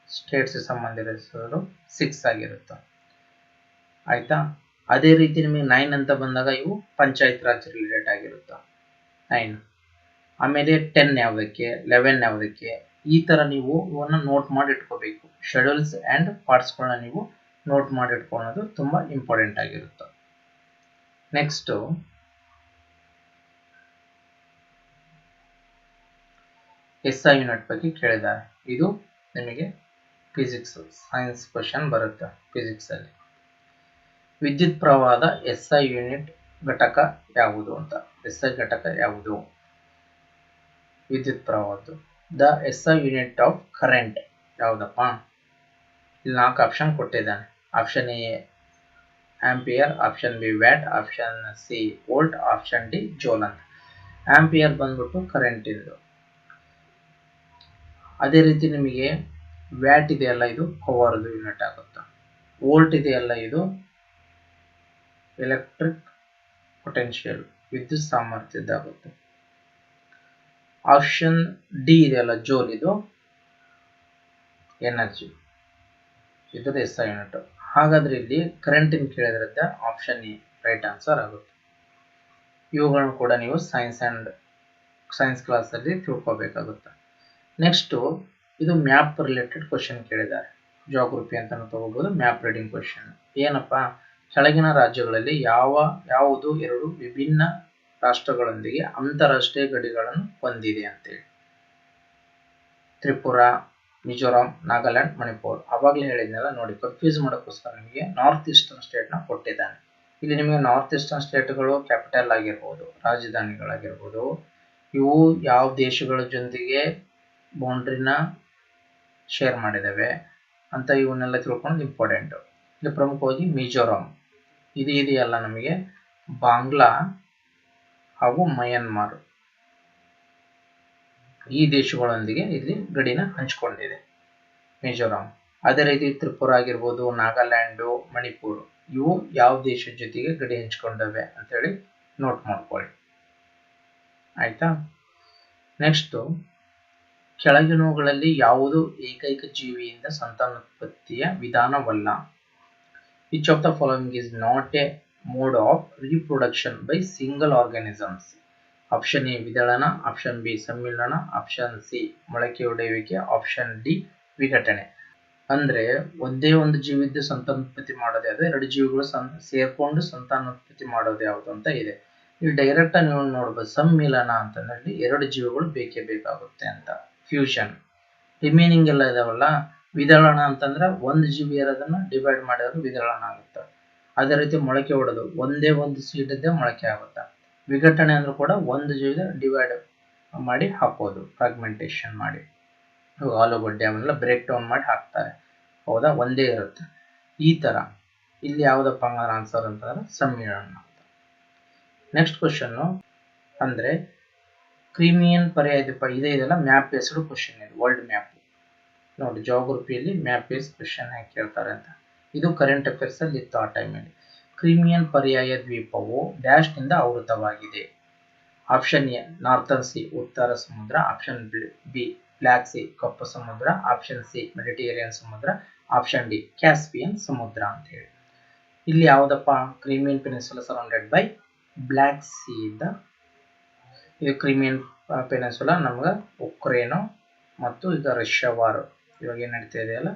ಸ್ಟೇಟ್ಸ್ ಸಂಬಂಧಿಸಿರೋದು 6 ಆಗಿರುತ್ತೆ. ಆಯ್ತಾ, ಅದೇ ರೀತಿ ನಿಮಗೆ 9 ಅಂತ ಬಂದಾಗ ಇವು ಪಂಚಾಯತ್ ರಾಜ್ ರಿಲೇಟೆಡ್ ಆಗಿರುತ್ತೆ 9. ಆಮೇಲೆ 10 ಯಾವುದಕ್ಕೆ, 11 ಯಾವುದಕ್ಕೆ, ಈ ತರ ನೀವು ಇವನ್ನ ನೋಟ್ ಮಾಡಿ ಇಟ್ಕೋಬೇಕು. ಶೆಡ್ಯೂಲ್ಸ್ ಅಂಡ್ ಪಾರ್ಟ್ಸ್ಗಳನ್ನ ನೀವು ನೋಟ್ ಮಾಡಿ ಇಟ್ಕೊಳ್ಳೋದು ತುಂಬಾ ಇಂಪಾರ್ಟೆಂಟ್ ಆಗಿರುತ್ತೆ. ನೆಕ್ಸ್ಟ್ SI ಯೂನಿಟ್ ಬಗ್ಗೆ ಕೇಳಿದ್ದಾರೆ. ಇದು ನಿಮಗೆ ಫಿಸಿಕ್ಸ್ ಸೈನ್ಸ್ ಕ್ವಶನ್ ಬರುತ್ತೆ ಫಿಸಿಕ್ಸ್ ಅಲ್ಲಿ. ವಿದ್ಯುತ್ ಪ್ರವಾಹದ SI ಯೂನಿಟ್ ಘಟಕ ಯಾವುದು ಅಂತ. SI ಘಟಕ ಯಾವುದು? ವಿದ್ಯುತ್ ಪ್ರವಾಹದ್ದು the SI unit of current ಯಾವುದಪ್ಪ? ಇಲ್ಲಿ 4 ಆಪ್ಷನ್ ಕೊಟ್ಟಿದ್ದಾನೆ. Option A ampere, option B watt, option C volt, option D joule ಅಂತ. ಆಂಪಿಯರ್ ಬಂದ್ಬಿಟ್ಟು ಕರೆಂಟ್ ಇದು. ಅದೇ ರೀತಿ ನಿಮಗೆ ವ್ಯಾಟ್ ಇದೆಯಲ್ಲ, ಇದು ಪವರ್ದು ಯೂನಿಟ್ ಆಗುತ್ತೆ. ವೋಲ್ಟ್ ಇದೆಯಲ್ಲ, ಇದು ಎಲೆಕ್ಟ್ರಿಕ್ ಪೊಟೆನ್ಷಿಯಲ್ ವಿದ್ಯುತ್ ಸಾಮರ್ಥ್ಯದ್ದಾಗುತ್ತೆ. ಆಪ್ಷನ್ ಡಿ ಇದೆಯಲ್ಲ ಜೋಲ್, ಇದು ಎನರ್ಜಿ, ಇದರ SI ಯೂನಿಟ್. ಹಾಗಾದ್ರೆ ಇಲ್ಲಿ ಕರೆಂಟ್ ಇನ್ ಕೇಳಿದ್ರಿಂದ ಆಪ್ಷನ್ ಎ ರೈಟ್ ಆನ್ಸರ್ ಆಗುತ್ತೆ. ಇವುಗಳನ್ನು ಕೂಡ ನೀವು ಸೈನ್ಸ್ ಕ್ಲಾಸ್ ಅಲ್ಲಿ ತಿಳ್ಕೋಬೇಕಾಗುತ್ತೆ. ನೆಕ್ಸ್ಟ್ ಇದು ಮ್ಯಾಪ್ ರಿಲೇಟೆಡ್ ಕ್ವಶನ್ ಕೇಳಿದ್ದಾರೆ. ಜಾಗ್ರಫಿ ಅಂತ ತಗೋಬಹುದು. ಮ್ಯಾಪ್ ರೀಡಿಂಗ್ ಕ್ವಶನ್ ಏನಪ್ಪಾ? ಕೆಳಗಿನ ರಾಜ್ಯಗಳಲ್ಲಿ ಯಾವುದು 2 ವಿಭಿನ್ನ ರಾಷ್ಟ್ರಗಳೊಂದಿಗೆ ಅಂತಾರಾಷ್ಟ್ರೀಯ ಗಡಿಗಳನ್ನು ಹೊಂದಿದೆ ಅಂತೇಳಿ. ತ್ರಿಪುರಾ, ಮಿಜೋರಾಂ, ನಾಗಾಲ್ಯಾಂಡ್, ಮಣಿಪುರ್. ಅವಾಗಲೇ ಹೇಳಿದ್ನಲ್ಲ ನೋಡಿ, ಕನ್ಫ್ಯೂಸ್ ಮಾಡೋಕ್ಕೋಸ್ಕರ ನಿಮಗೆ ನಾರ್ತ್ ಈಸ್ಟರ್ನ್ ಸ್ಟೇಟ್ ನ ಕೊಟ್ಟಿದ್ದಾನೆ. ಇಲ್ಲಿ ನಿಮಗೆ ನಾರ್ತ್ ಈಸ್ಟರ್ನ್ ಸ್ಟೇಟ್ಗಳು ಕ್ಯಾಪಿಟಲ್ ಆಗಿರ್ಬೋದು, ರಾಜಧಾನಿಗಳಾಗಿರ್ಬೋದು, ಇವು ಯಾವ ದೇಶಗಳ ಜೊತೆಗೆ ಬೌಂಡ್ರಿನ ಶೇರ್ ಮಾಡಿದಾವೆ ಅಂತ ಇವನ್ನೆಲ್ಲ ತಿಳ್ಕೊಳ್ಳೋದು ಇಂಪಾರ್ಟೆಂಟ್. ಇಲ್ಲಿ ಪ್ರಮುಖವಾಗಿ ಮಿಜೋರಾಂ ಇದು ಇದೆಯಲ್ಲ, ನಮಗೆ ಬಾಂಗ್ಲಾ ಹಾಗೂ ಮಯನ್ಮಾರ್ ಈ ದೇಶಗಳೊಂದಿಗೆ ಇಲ್ಲಿ ಗಡಿನ ಹಂಚಿಕೊಂಡಿದೆ ಮಿಜೋರಾಂ. ಅದೇ ರೀತಿ ತ್ರಿಪುರ ಆಗಿರ್ಬೋದು, ನಾಗಾಲ್ಯಾಂಡು, ಮಣಿಪುರ್ ಇವು ಯಾವ ದೇಶದ ಜೊತೆಗೆ ಗಡಿ ಹಂಚಿಕೊಂಡವೆ ಅಂತೇಳಿ ನೋಟ್ ಮಾಡ್ಕೊಳ್ಳಿ. ಆಯ್ತಾ? ನೆಕ್ಸ್ಟ್ ಕೆಳಗಿನವುಗಳಲ್ಲಿ ಯಾವುದು ಏಕೈಕ ಜೀವಿಯಿಂದ ಸಂತಾನೋತ್ಪತ್ತಿಯ ವಿಧಾನವಲ್ಲ? Which of the following is not a mode of reproduction by single organisms? Option A ವಿದಳನ, ಆಪ್ಷನ್ ಬಿ ಸಮ್ಮಿಳನ, ಆಪ್ಷನ್ ಸಿ ಮೊಳಕೆ ಒಡೆಯುವಿಕೆ, ಆಪ್ಷನ್ ಡಿ ವಿಘಟನೆ. ಅಂದ್ರೆ ಒಂದೇ ಒಂದು ಜೀವಿದ್ದು ಸಂತಾನೋತ್ಪತ್ತಿ ಮಾಡೋದು ಯಾವುದು, 2 ಜೀವಿಗಳು ಸೇರ್ಕೊಂಡು ಸಂತಾನೋತ್ಪತ್ತಿ ಮಾಡೋದು ಯಾವುದು ಅಂತ ಇದೆ. ಇಲ್ಲಿ ಡೈರೆಕ್ಟ್ ನೀವು ನೋಡ್ಬೋದು, ಸಮ್ಮಿಲನ ಅಂತಂದ್ರೆ 2 ಜೀವಿಗಳು ಬೇಕೇ ಬೇಕಾಗುತ್ತೆ ಅಂತ. ಫ್ಯೂಷನ್ ರಿಮೈನಿಂಗ್ ಎಲ್ಲ ಇದಾವಲ್ಲ. ವಿದಳನ ಅಂತಂದ್ರೆ ಒಂದು ಜೀವಿ ಇರೋದನ್ನ ಡಿವೈಡ್ ಮಾಡಿದ್ರೆ ವಿದಳನ ಆಗುತ್ತೆ. ಅದೇ ರೀತಿ ಮೊಳಕೆ ಹೊಡೆದು ಒಂದೇ ಒಂದು ಸೀಡ್ ಇದ್ದೇ ಮೊಳಕೆ ಆಗುತ್ತೆ. ವಿಘಟನೆ ಅಂದ್ರೂ ಕೂಡ ಒಂದು ಜೀವಿದ ಡಿವೈಡ್ ಮಾಡಿ ಹಾಕೋದು, ಫ್ರಾಗ್ಮೆಂಟೇಶನ್ ಮಾಡಿ, ಆಲೂಗಡ್ಡೆ ಅವನ್ನೆಲ್ಲ ಬ್ರೇಕ್ ಡೌನ್ ಮಾಡಿ ಹಾಕ್ತಾರೆ. ಹೌದಾ? ಒಂದೇ ಇರುತ್ತೆ. ಈ ತರ ಇಲ್ಲಿ ಯಾವ್ದಪ್ಪ ಆನ್ಸರ್ ಅಂತಂದ್ರೆ ಸಮ್ಮಿಳನ ಅಂತ. ನೆಕ್ಸ್ಟ್ ಕ್ವಶನ್ ಅಂದ್ರೆ ಕ್ರಿಮಿಯನ್ ಪರ್ಯಾಯದೀಪ ಇದೆಯಲ್ಲ, ಮ್ಯಾಪ್ ಬೇಸ್ಡ್ ಕ್ವಶನ್ ಇದು, ವರ್ಲ್ಡ್ ಮ್ಯಾಪ್ ನೋಡಿ. ಜಾಗ್ರಫಿಯಲ್ಲಿ ಮ್ಯಾಪ್ ಬೇಸ್ಡ್ ಕ್ವಶನ್ ಹೇಗೆ ಕೇಳ್ತಾರೆ ಅಂತ. ಇದು ಕರೆಂಟ್ ಅಫೇರ್ಸ್ ಅಲ್ಲಿ ಇತ್ತು ಆ ಟೈಮಲ್ಲಿ. ಕ್ರಿಮಿಯನ್ ಪರ್ಯಾಯ ದ್ವೀಪವು ಡ್ಯಾಶ್ ನಿಂದ ಆವೃತವಾಗಿದೆ. ಆಪ್ಷನ್ ಎ ನಾರ್ಥನ್ ಸಿ ಉತ್ತರ ಸಮುದ್ರ, ಆಪ್ಷನ್ ಬಿ ಬ್ಲ್ಯಾಕ್ ಸಿ ಕಪ್ಪು ಸಮುದ್ರ, ಆಪ್ಷನ್ ಸಿ ಮೆಡಿಟೇರಿಯನ್ ಸಮುದ್ರ, ಆಪ್ಷನ್ ಡಿ ಕ್ಯಾಸ್ಪಿಯನ್ ಸಮುದ್ರ ಅಂತ ಹೇಳಿ. ಇಲ್ಲಿ ಯಾವ್ದಪ್ಪ? Crimean peninsula surrounded by black C ಇದ್ದ. ಇದು ಕ್ರಿಮಿಯನ್ ಪೆನಿನ್ಸುಲಾ ನಮ್ಗೆ ಉಕ್ರೇನು ಮತ್ತು ಈಗ ರಷ್ಯಾ ವಾರ್ ಇವಾಗ ಏನ್ ನಡೀತಾ ಇದೆಯಲ್ಲ,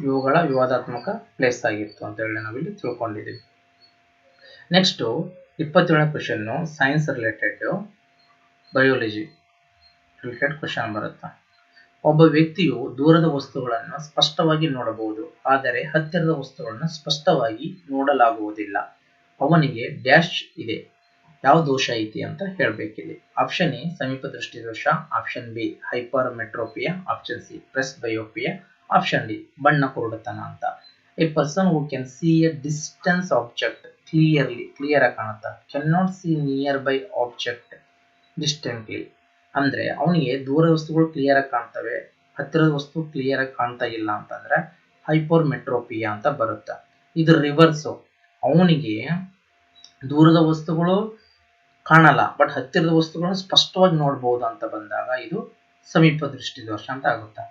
ಇವುಗಳ ವಿವಾದಾತ್ಮಕ ಪ್ಲೇಸ್ ಆಗಿತ್ತು ಅಂತ ಹೇಳಿ ನಾವಿಲ್ಲಿ ತಿಳ್ಕೊಂಡಿದ್ದೀವಿ. ನೆಕ್ಸ್ಟ್ 27ನೇ question science related, biology related question ಬರುತ್ತೆ. ಒಬ್ಬ ವ್ಯಕ್ತಿಯು ದೂರದ ವಸ್ತುಗಳನ್ನು ಸ್ಪಷ್ಟವಾಗಿ ನೋಡಬಹುದು, ಆದರೆ ಹತ್ತಿರದ ವಸ್ತುಗಳನ್ನು ಸ್ಪಷ್ಟವಾಗಿ ನೋಡಲಾಗುವುದಿಲ್ಲ. ಅವನಿಗೆ ಡ್ಯಾಶ್ ಇದೆ, ಯಾವ ದೋಷ ಐತಿ ಅಂತ ಹೇಳ್ಬೇಕಿದೆ. ಆಪ್ಷನ್ ಎ ಸಮೀಪ ದೃಷ್ಟಿ ದೋಷ, option B hypermetropia, option C presbyopia, option D ಬಣ್ಣ ಕುರುಡುತನ ಅಂತ. A person who can see a distance object clear ಆಗಿ ಕಾಣುತ್ತಾ, can not see near by object distantly. ಅಂದ್ರೆ ಅವನಿಗೆ ದೂರ ವಸ್ತುಗಳು ಕ್ಲಿಯರ್ ಆಗಿ ಕಾಣ್ತವೆ, ಹತ್ತಿರದ ವಸ್ತು ಕ್ಲಿಯರ್ ಆಗಿ ಕಾಣ್ತಾ ಇಲ್ಲ ಅಂತಂದ್ರೆ ಹೈಪರ್ ಮೆಟ್ರೋಪಿಯಾ ಅಂತ ಬರುತ್ತೆ. ಇದು ರಿವರ್ಸ್, ಅವನಿಗೆ ದೂರದ ವಸ್ತುಗಳು ಕಾಣಲ್ಲ ಬಟ್ ಹತ್ತಿರದ ವಸ್ತುಗಳನ್ನು ಸ್ಪಷ್ಟವಾಗಿ ನೋಡಬಹುದು ಅಂತ ಬಂದಾಗ ಇದು ಸಮೀಪ ದೃಷ್ಟಿ ದೋಷ ಅಂತ ಆಗುತ್ತೆ.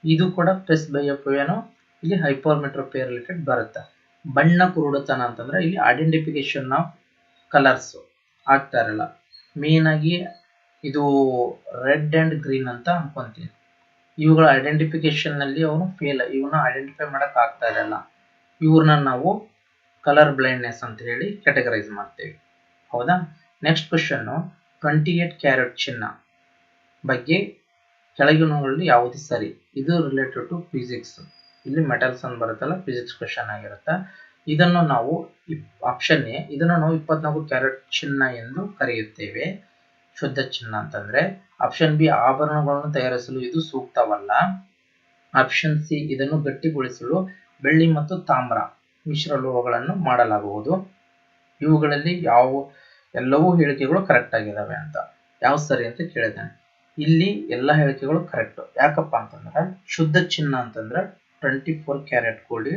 ಇದು ಕೂಡ ಪ್ರೆಸ್ ಬಯೋಪಿಯಾನು ಇಲ್ಲಿ ಹೈಪರ್ ಮೆಟ್ರೋಪಿಯಾ ರಿಲೇಟೆಡ್ ಬರುತ್ತೆ. ಬಣ್ಣ ಕುರುಡುತನ ಅಂತಂದ್ರೆ ಇಲ್ಲಿ ಐಡೆಂಟಿಫಿಕೇಶನ್ ಆಫ್ ಕಲರ್ಸ್ ಆಗ್ತಾ ಇರಲ್ಲ. ಮೇನ್ ಆಗಿ ಇದು ರೆಡ್ ಅಂಡ್ ಗ್ರೀನ್ ಅಂತ ಅನ್ಕೊಂತೀನಿ. ಇವುಗಳ ಐಡೆಂಟಿಫಿಕೇಶನ್ ನಲ್ಲಿ ಅವನು ಫೇಲ್, ಇವನ್ನ ಐಡೆಂಟಿಫೈ ಮಾಡಕ್ ಆಗ್ತಾ ಇರಲ್ಲ. ಇವ್ರನ್ನ ನಾವು ಕಲರ್ ಬ್ಲೈಂಡ್ನೆಸ್ ಅಂತ ಹೇಳಿ ಕ್ಯಾಟಗರೈಸ್ ಮಾಡ್ತೇವೆ. ಹೌದಾ? ನೆಕ್ಸ್ಟ್ ಕ್ವಶನ್, 28 ಕ್ಯಾರೆಟ್ ಚಿನ್ನ ಬಗ್ಗೆ ಕೆಳಗಿನವುಗಳಲ್ಲಿ ಯಾವುದು ಸರಿ? ಇದು ರಿಲೇಟೆಡ್ ಟು ಫಿಸಿಕ್ಸ್. ಇಲ್ಲಿ ಮೆಟಲ್ಸ್ ಅಂತ ಬರುತ್ತಲ್ಲ, ಫಿಸಿಕ್ಸ್ ಕ್ವಶನ್ ಆಗಿರುತ್ತೆ. ಇದನ್ನು ನಾವು ಆಪ್ಷನ್ ಎ, ಇದನ್ನು ನಾವು 24 ಕ್ಯಾರೆಟ್ ಚಿನ್ನ ಎಂದು ಕರೆಯುತ್ತೇವೆ, ಶುದ್ಧ ಚಿನ್ನ ಅಂತಂದ್ರೆ. ಆಪ್ಷನ್ ಬಿ, ಆಭರಣಗಳನ್ನು ತಯಾರಿಸಲು ಇದು ಸೂಕ್ತವಲ್ಲ. ಆಪ್ಷನ್ ಸಿ, ಇದನ್ನು ಗಟ್ಟಿಗೊಳಿಸಲು ಬೆಳ್ಳಿ ಮತ್ತು ತಾಮ್ರ ಮಿಶ್ರ ಲೋಹಗಳನ್ನು ಮಾಡಲಾಗುವುದು. ಇವುಗಳಲ್ಲಿ ಎಲ್ಲವೂ ಹೇಳಿಕೆಗಳು ಕರೆಕ್ಟ್ ಆಗಿದಾವೆ ಅಂತ. ಯಾವ ಸರಿ ಅಂತ ಕೇಳಿದ್ದಾನೆ. ಇಲ್ಲಿ ಎಲ್ಲ ಹೇಳಿಕೆಗಳು ಕರೆಕ್ಟ್. ಯಾಕಪ್ಪ ಅಂತಂದ್ರೆ ಶುದ್ಧ ಚಿನ್ನ ಅಂತಂದ್ರೆ 24 ಕ್ಯಾರೆಟ್ ಗೋಲ್ಡ್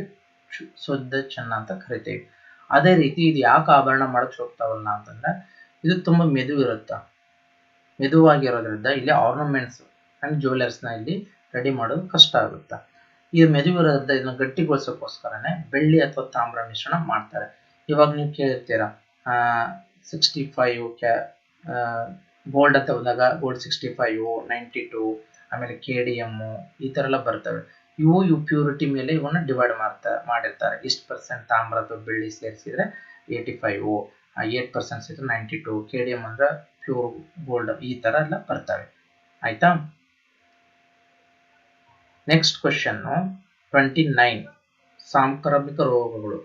ಶುದ್ಧ ಚಿನ್ನ ಅಂತ ಕರಿತೇವೆ. ಅದೇ ರೀತಿ ಇದು ಯಾಕೆ ಆಭರಣ ಮಾಡಕ್ ಹೋಗ್ತಾವಲ್ಲ ಅಂತಂದ್ರೆ ಇದು ತುಂಬಾ ಮೆದುವಾಗಿರೋದ್ರಿಂದ ಇಲ್ಲಿ ಆರ್ನಮೆಂಟ್ಸ್ ಅಂಡ್ ಜ್ಯುವೆಲರ್ಸ್ ನ ಇಲ್ಲಿ ರೆಡಿ ಮಾಡೋದು ಕಷ್ಟ ಆಗುತ್ತೆ. ಇದು ಮೆದುವಿರೋದ್ರಿಂದ ಇದನ್ನ ಗಟ್ಟಿಗೊಳಿಸೋಕೋಸ್ಕರನೇ ಬೆಳ್ಳಿ ಅಥವಾ ತಾಮ್ರ ಮಿಶ್ರಣ ಮಾಡ್ತಾರೆ. ಇವಾಗ ನೀವು ಕೇಳಿರ್ತೀರಾ 65 ಗೋಲ್ಡ್ ಅಂತ ಬಂದಾಗ ಗೋಲ್ಡ್ 65, 92, ಆಮೇಲೆ KDM ಈ ತರ ಎಲ್ಲ ಬರ್ತವೆ. ಇವು ಪ್ಯೂರಿಟಿ ಮೇಲೆ ಇವನ್ನ ಡಿವೈಡ್ ಮಾಡಿರ್ತಾರೆ. ಇಷ್ಟು % ತಾಮ್ರ ಅಥವಾ ಬೆಳ್ಳಿ ಸೇರಿಸಿದ್ರೆ 85, 8% ಸೇರಿದ್ರೆ 92, KDM ಅಂದ್ರೆ ಪ್ಯೂರ್ ಗೋಲ್ಡ್, ಈ ತರ ಎಲ್ಲ ಬರ್ತವೆ. ಆಯ್ತಾ? ನೆಕ್ಸ್ಟ್ ಕ್ವಶನ್ 29, ಸಾಂಕ್ರಾಮಿಕ ರೋಗಗಳು,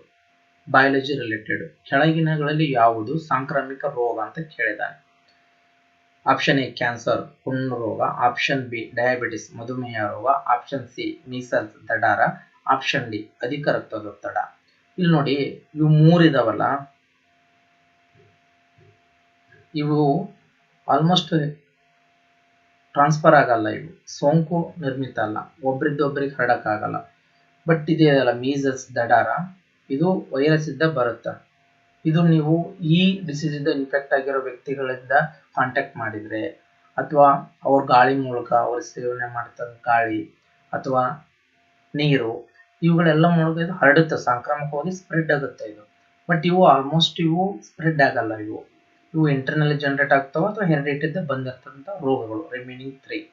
ಬಯಾಲಜಿ ರಿಲೇಟೆಡ್. ಕೆಳಗಿನಗಳಲ್ಲಿ ಯಾವುದು ಸಾಂಕ್ರಾಮಿಕ ರೋಗ ಅಂತ ಕೇಳಿದಾನೆ. ಆಪ್ಷನ್ ಎ, ಕ್ಯಾನ್ಸರ್, ಹುಣ್ಣು ರೋಗ. ಆಪ್ಷನ್ ಬಿ, ಡಯಾಬಿಟಿಸ್, ಮಧುಮೇಹ ರೋಗ. ಆಪ್ಷನ್ ಸಿ, ಮೀಸಲ್ಸ್, ದಡಾರ. ಆಪ್ಷನ್ ಡಿ, ಅಧಿಕ ರಕ್ತದೊತ್ತಡ. ಇಲ್ಲಿ ನೋಡಿ, ಇವು 3 ಇದಾವಲ್ಲ, ಇವು ಆಲ್ಮೋಸ್ಟ್ ಟ್ರಾನ್ಸ್ಫರ್ ಆಗಲ್ಲ. ಇವು ಸೋಂಕು ನಿರ್ಮಿತ ಅಲ್ಲ, ಒಬ್ರಿದ್ದೊಬ್ರಿಗೆ ಹರಡಕ್ ಆಗಲ್ಲ. ಬಟ್ ಇದೆಯಲ್ಲ ಮೀಸಲ್ಸ್, ದಡಾರ, ಇದು ವೈರಸ್ ಇಂದ ಬರುತ್ತೆ. ಇದು ನೀವು ಈ ಡಿಸೀಸ್ ಇಂದ ಇನ್ಫೆಕ್ಟ್ ಆಗಿರೋ ವ್ಯಕ್ತಿಗಳಿಂದ ಕಾಂಟ್ಯಾಕ್ಟ್ ಮಾಡಿದ್ರೆ, ಅಥವಾ ಅವ್ರ ಗಾಳಿ ಮೂಲಕ ಅವ್ರ ಸೇವನೆ ಮಾಡ್ತಾ ಗಾಳಿ ಅಥವಾ ನೀರು, ಇವುಗಳೆಲ್ಲ ಮೂಲಕ ಇದು ಹರಡುತ್ತೆ, ಸಾಂಕ್ರಾಮಿಕವಾಗಿ ಸ್ಪ್ರೆಡ್ ಆಗುತ್ತೆ ಇದು. ಬಟ್ ಇವು ಆಲ್ಮೋಸ್ಟ್ ಸ್ಪ್ರೆಡ್ ಆಗಲ್ಲ. ಇವು ಇಂಟರ್ನಲಿ ಜನರೇಟ್ ಆಗ್ತಾವ ಅಥವಾ ಹೆರಿಡಿಟಿಂದ ಬಂದಿರ್ತಂತ ರೋಗಗಳು, ರಿಮೈನಿಂಗ್ 3.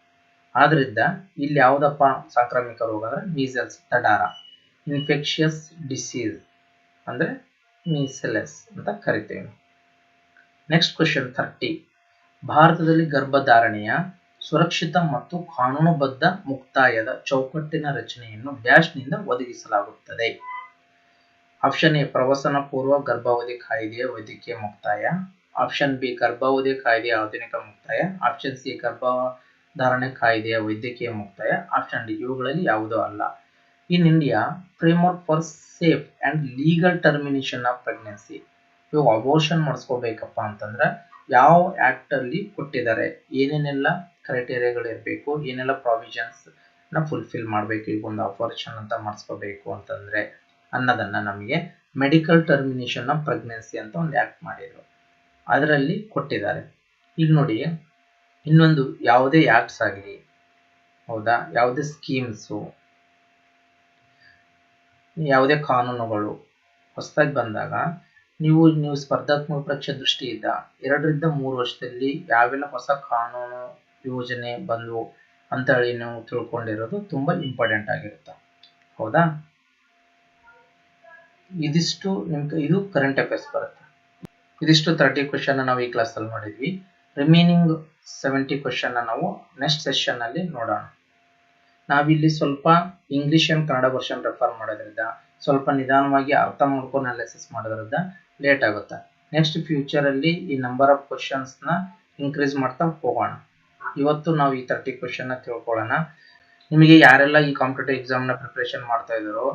ಆದ್ರಿಂದ ಇಲ್ಲಿ ಯಾವ್ದಪ್ಪ ಸಾಂಕ್ರಾಮಿಕ ರೋಗ ಅಂದ್ರೆ ಮೀಸಲ್ಸ್, ದಡಾರ, ಇನ್ಫೆಕ್ಷಿಯಸ್ ಡಿಸೀಸ್ ಅಂದ್ರೆ ಮೀಸೆಲಸ್ ಅಂತ ಕರಿತೇವೆ. ನೆಕ್ಸ್ಟ್ ಕ್ವಶನ್ 30, ಭಾರತದಲ್ಲಿ ಗರ್ಭಧಾರಣೆಯ ಸುರಕ್ಷಿತ ಮತ್ತು ಕಾನೂನುಬದ್ಧ ಮುಕ್ತಾಯದ ಚೌಕಟ್ಟಿನ ರಚನೆಯನ್ನು ಡ್ಯಾಶ್ ನಿಂದ ಒದಗಿಸಲಾಗುತ್ತದೆ. ಆಪ್ಷನ್ ಎ, ಪ್ರವಸನ ಪೂರ್ವ ಗರ್ಭಾವಧಿ ಕಾಯ್ದೆಯ ವೈದ್ಯಕೀಯ ಮುಕ್ತಾಯ. ಆಪ್ಷನ್ ಬಿ, ಗರ್ಭಾವಧಿ ಕಾಯ್ದೆಯ ಆಧುನಿಕ ಮುಕ್ತಾಯ. ಆಪ್ಷನ್ ಸಿ, ಗರ್ಭಧಾರಣೆ ಕಾಯ್ದೆಯ ವೈದ್ಯಕೀಯ ಮುಕ್ತಾಯ. ಆಪ್ಷನ್ ಡಿ, ಇವುಗಳಲ್ಲಿ ಯಾವುದೂ ಅಲ್ಲ. In India, framework for safe and legal termination of pregnancy. ಇವು ಅಬೋರ್ಷನ್ ಮಾಡಿಸ್ಕೋಬೇಕಪ್ಪ ಅಂತಂದ್ರೆ ಯಾವ ಆಕ್ಟ್ ಅಲ್ಲಿ ಕೊಟ್ಟಿದ್ದಾರೆ, ಏನೇನೆಲ್ಲ ಕ್ರೈಟೇರಿಯಾಗಳು ಇರಬೇಕು, ಏನೆಲ್ಲ ಪ್ರಾವಿಷನ್ಸ್ ನ ಫುಲ್ಫಿಲ್ ಮಾಡಬೇಕು, ಈಗ ಒಂದು ಅಬೋರ್ಷನ್ ಅಂತ ಮಾಡಿಸ್ಕೋಬೇಕು ಅಂತಂದ್ರೆ ಅನ್ನೋದನ್ನ ನಮಗೆ ಮೆಡಿಕಲ್ ಟರ್ಮಿನೇಷನ್ ಆಫ್ ಪ್ರೆಗ್ನೆನ್ಸಿ ಅಂತ ಒಂದು ಆಕ್ಟ್ ಮಾಡಿದ್ರು, ಅದರಲ್ಲಿ ಕೊಟ್ಟಿದ್ದಾರೆ. ಈಗ ನೋಡಿ, ಇನ್ನೊಂದು ಯಾವುದೇ ಆಕ್ಟ್ಸ್ ಆಗಲಿ, ಹೌದಾ, ಯಾವುದೇ ಸ್ಕೀಮ್ಸು, ಯಾವುದೇ ಕಾನೂನುಗಳು ಹೊಸದಾಗಿ ಬಂದಾಗ ನೀವು ಸ್ಪರ್ಧಾತ್ಮಕ ಪರೀಕ್ಷೆ ದೃಷ್ಟಿಯಿಂದ 2 ರಿಂದ 3 ವರ್ಷದಲ್ಲಿ ಯಾವೆಲ್ಲ ಹೊಸ ಕಾನೂನು ಯೋಜನೆ ಬಂದು ಅಂತ ಹೇಳಿ ನೀವು ತಿಳ್ಕೊಂಡಿರೋದು ತುಂಬಾ ಇಂಪಾರ್ಟೆಂಟ್ ಆಗಿರುತ್ತೆ. ಹೌದಾ? ಇದಿಷ್ಟು ಇದು ಕರೆಂಟ್ ಅಫೇರ್ಸ್ ಬರುತ್ತೆ. ಇದಿಷ್ಟು 30 ಕ್ವಶನ್ ನಾವು ಈ ಕ್ಲಾಸ್ ಅಲ್ಲಿ ನೋಡಿದ್ವಿ. ರಿಮೈನಿಂಗ್ 70 ಕ್ವಶನ್ ನಾವು ನೆಕ್ಸ್ಟ್ ಸೆಷನ್ ಅಲ್ಲಿ ನೋಡೋಣ. ನಾವಿಲ್ಲಿ ಸ್ವಲ್ಪ English and Kannada version refer ಮಾಡೋದ್ರಿಂದ, ಸ್ವಲ್ಪ ನಿಧಾನವಾಗಿ ಅರ್ಥ ಮಾಡ್ಕೊಂಡು ಅನಾಲಿಸಿಸ್ ಮಾಡೋದ್ರಿಂದ ಲೇಟ್ ಆಗುತ್ತೆ. ನೆಕ್ಸ್ಟ್ ಫ್ಯೂಚರ್ ಅಲ್ಲಿ ಈ ನಂಬರ್ ಆಫ್ ಕ್ವಶನ್ಸ್ ನ ಇನ್ಕ್ರೀಸ್ ಮಾಡ್ತಾ ಹೋಗೋಣ. ಇವತ್ತು ನಾವು ಈ 30 ಕ್ವಶನ್ ತಿಳ್ಕೊಳ್ಳೋಣ. ನಿಮಗೆ ಯಾರೆಲ್ಲ ಈ ಕಾಂಪಿಟೇಟಿವ್ ಎಕ್ಸಾಮ್ ನ ಪ್ರಿಪರೇಷನ್ ಮಾಡ್ತಾ ಇದ್ದಾರೋ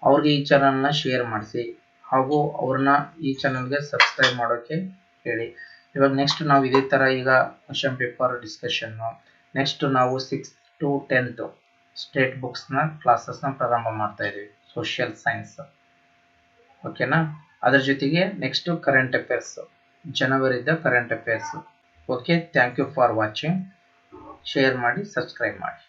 ಅವ್ರಿಗೆ ಈ ಚಾನಲ್ ನ ಶೇರ್ ಮಾಡಿಸಿ, ಹಾಗೂ ಅವ್ರನ್ನ ಈ ಚಾನಲ್ಗೆ ಸಬ್ಸ್ಕ್ರೈಬ್ ಮಾಡೋಕೆ ಹೇಳಿ. ಇವಾಗ ನೆಕ್ಸ್ಟ್ ನಾವು ಇದೇ ತರ ಈಗ ಕ್ವಶನ್ ಪೇಪರ್ ಡಿಸ್ಕಷನ್, ನೆಕ್ಸ್ಟ್ ನಾವು 6th to 10th state books ನ ಕ್ಲಾಸಸ್ ನ ಪ್ರಾರಂಭ ಮಾಡ್ತಾ ಇದೀವಿ, ಸೋಷಿಯಲ್ ಸೈನ್ಸ್. ಓಕೆನಾ? ಅದರ ಜೊತೆಗೆ ನೆಕ್ಸ್ಟ್ ಕರೆಂಟ್ ಅಫೇರ್ಸ್, ಜನವರಿದ current affairs. Okay, thank you for watching. Share ಮಾಡಿ, ಸಬ್ಸ್ಕ್ರೈಬ್ ಮಾಡಿ.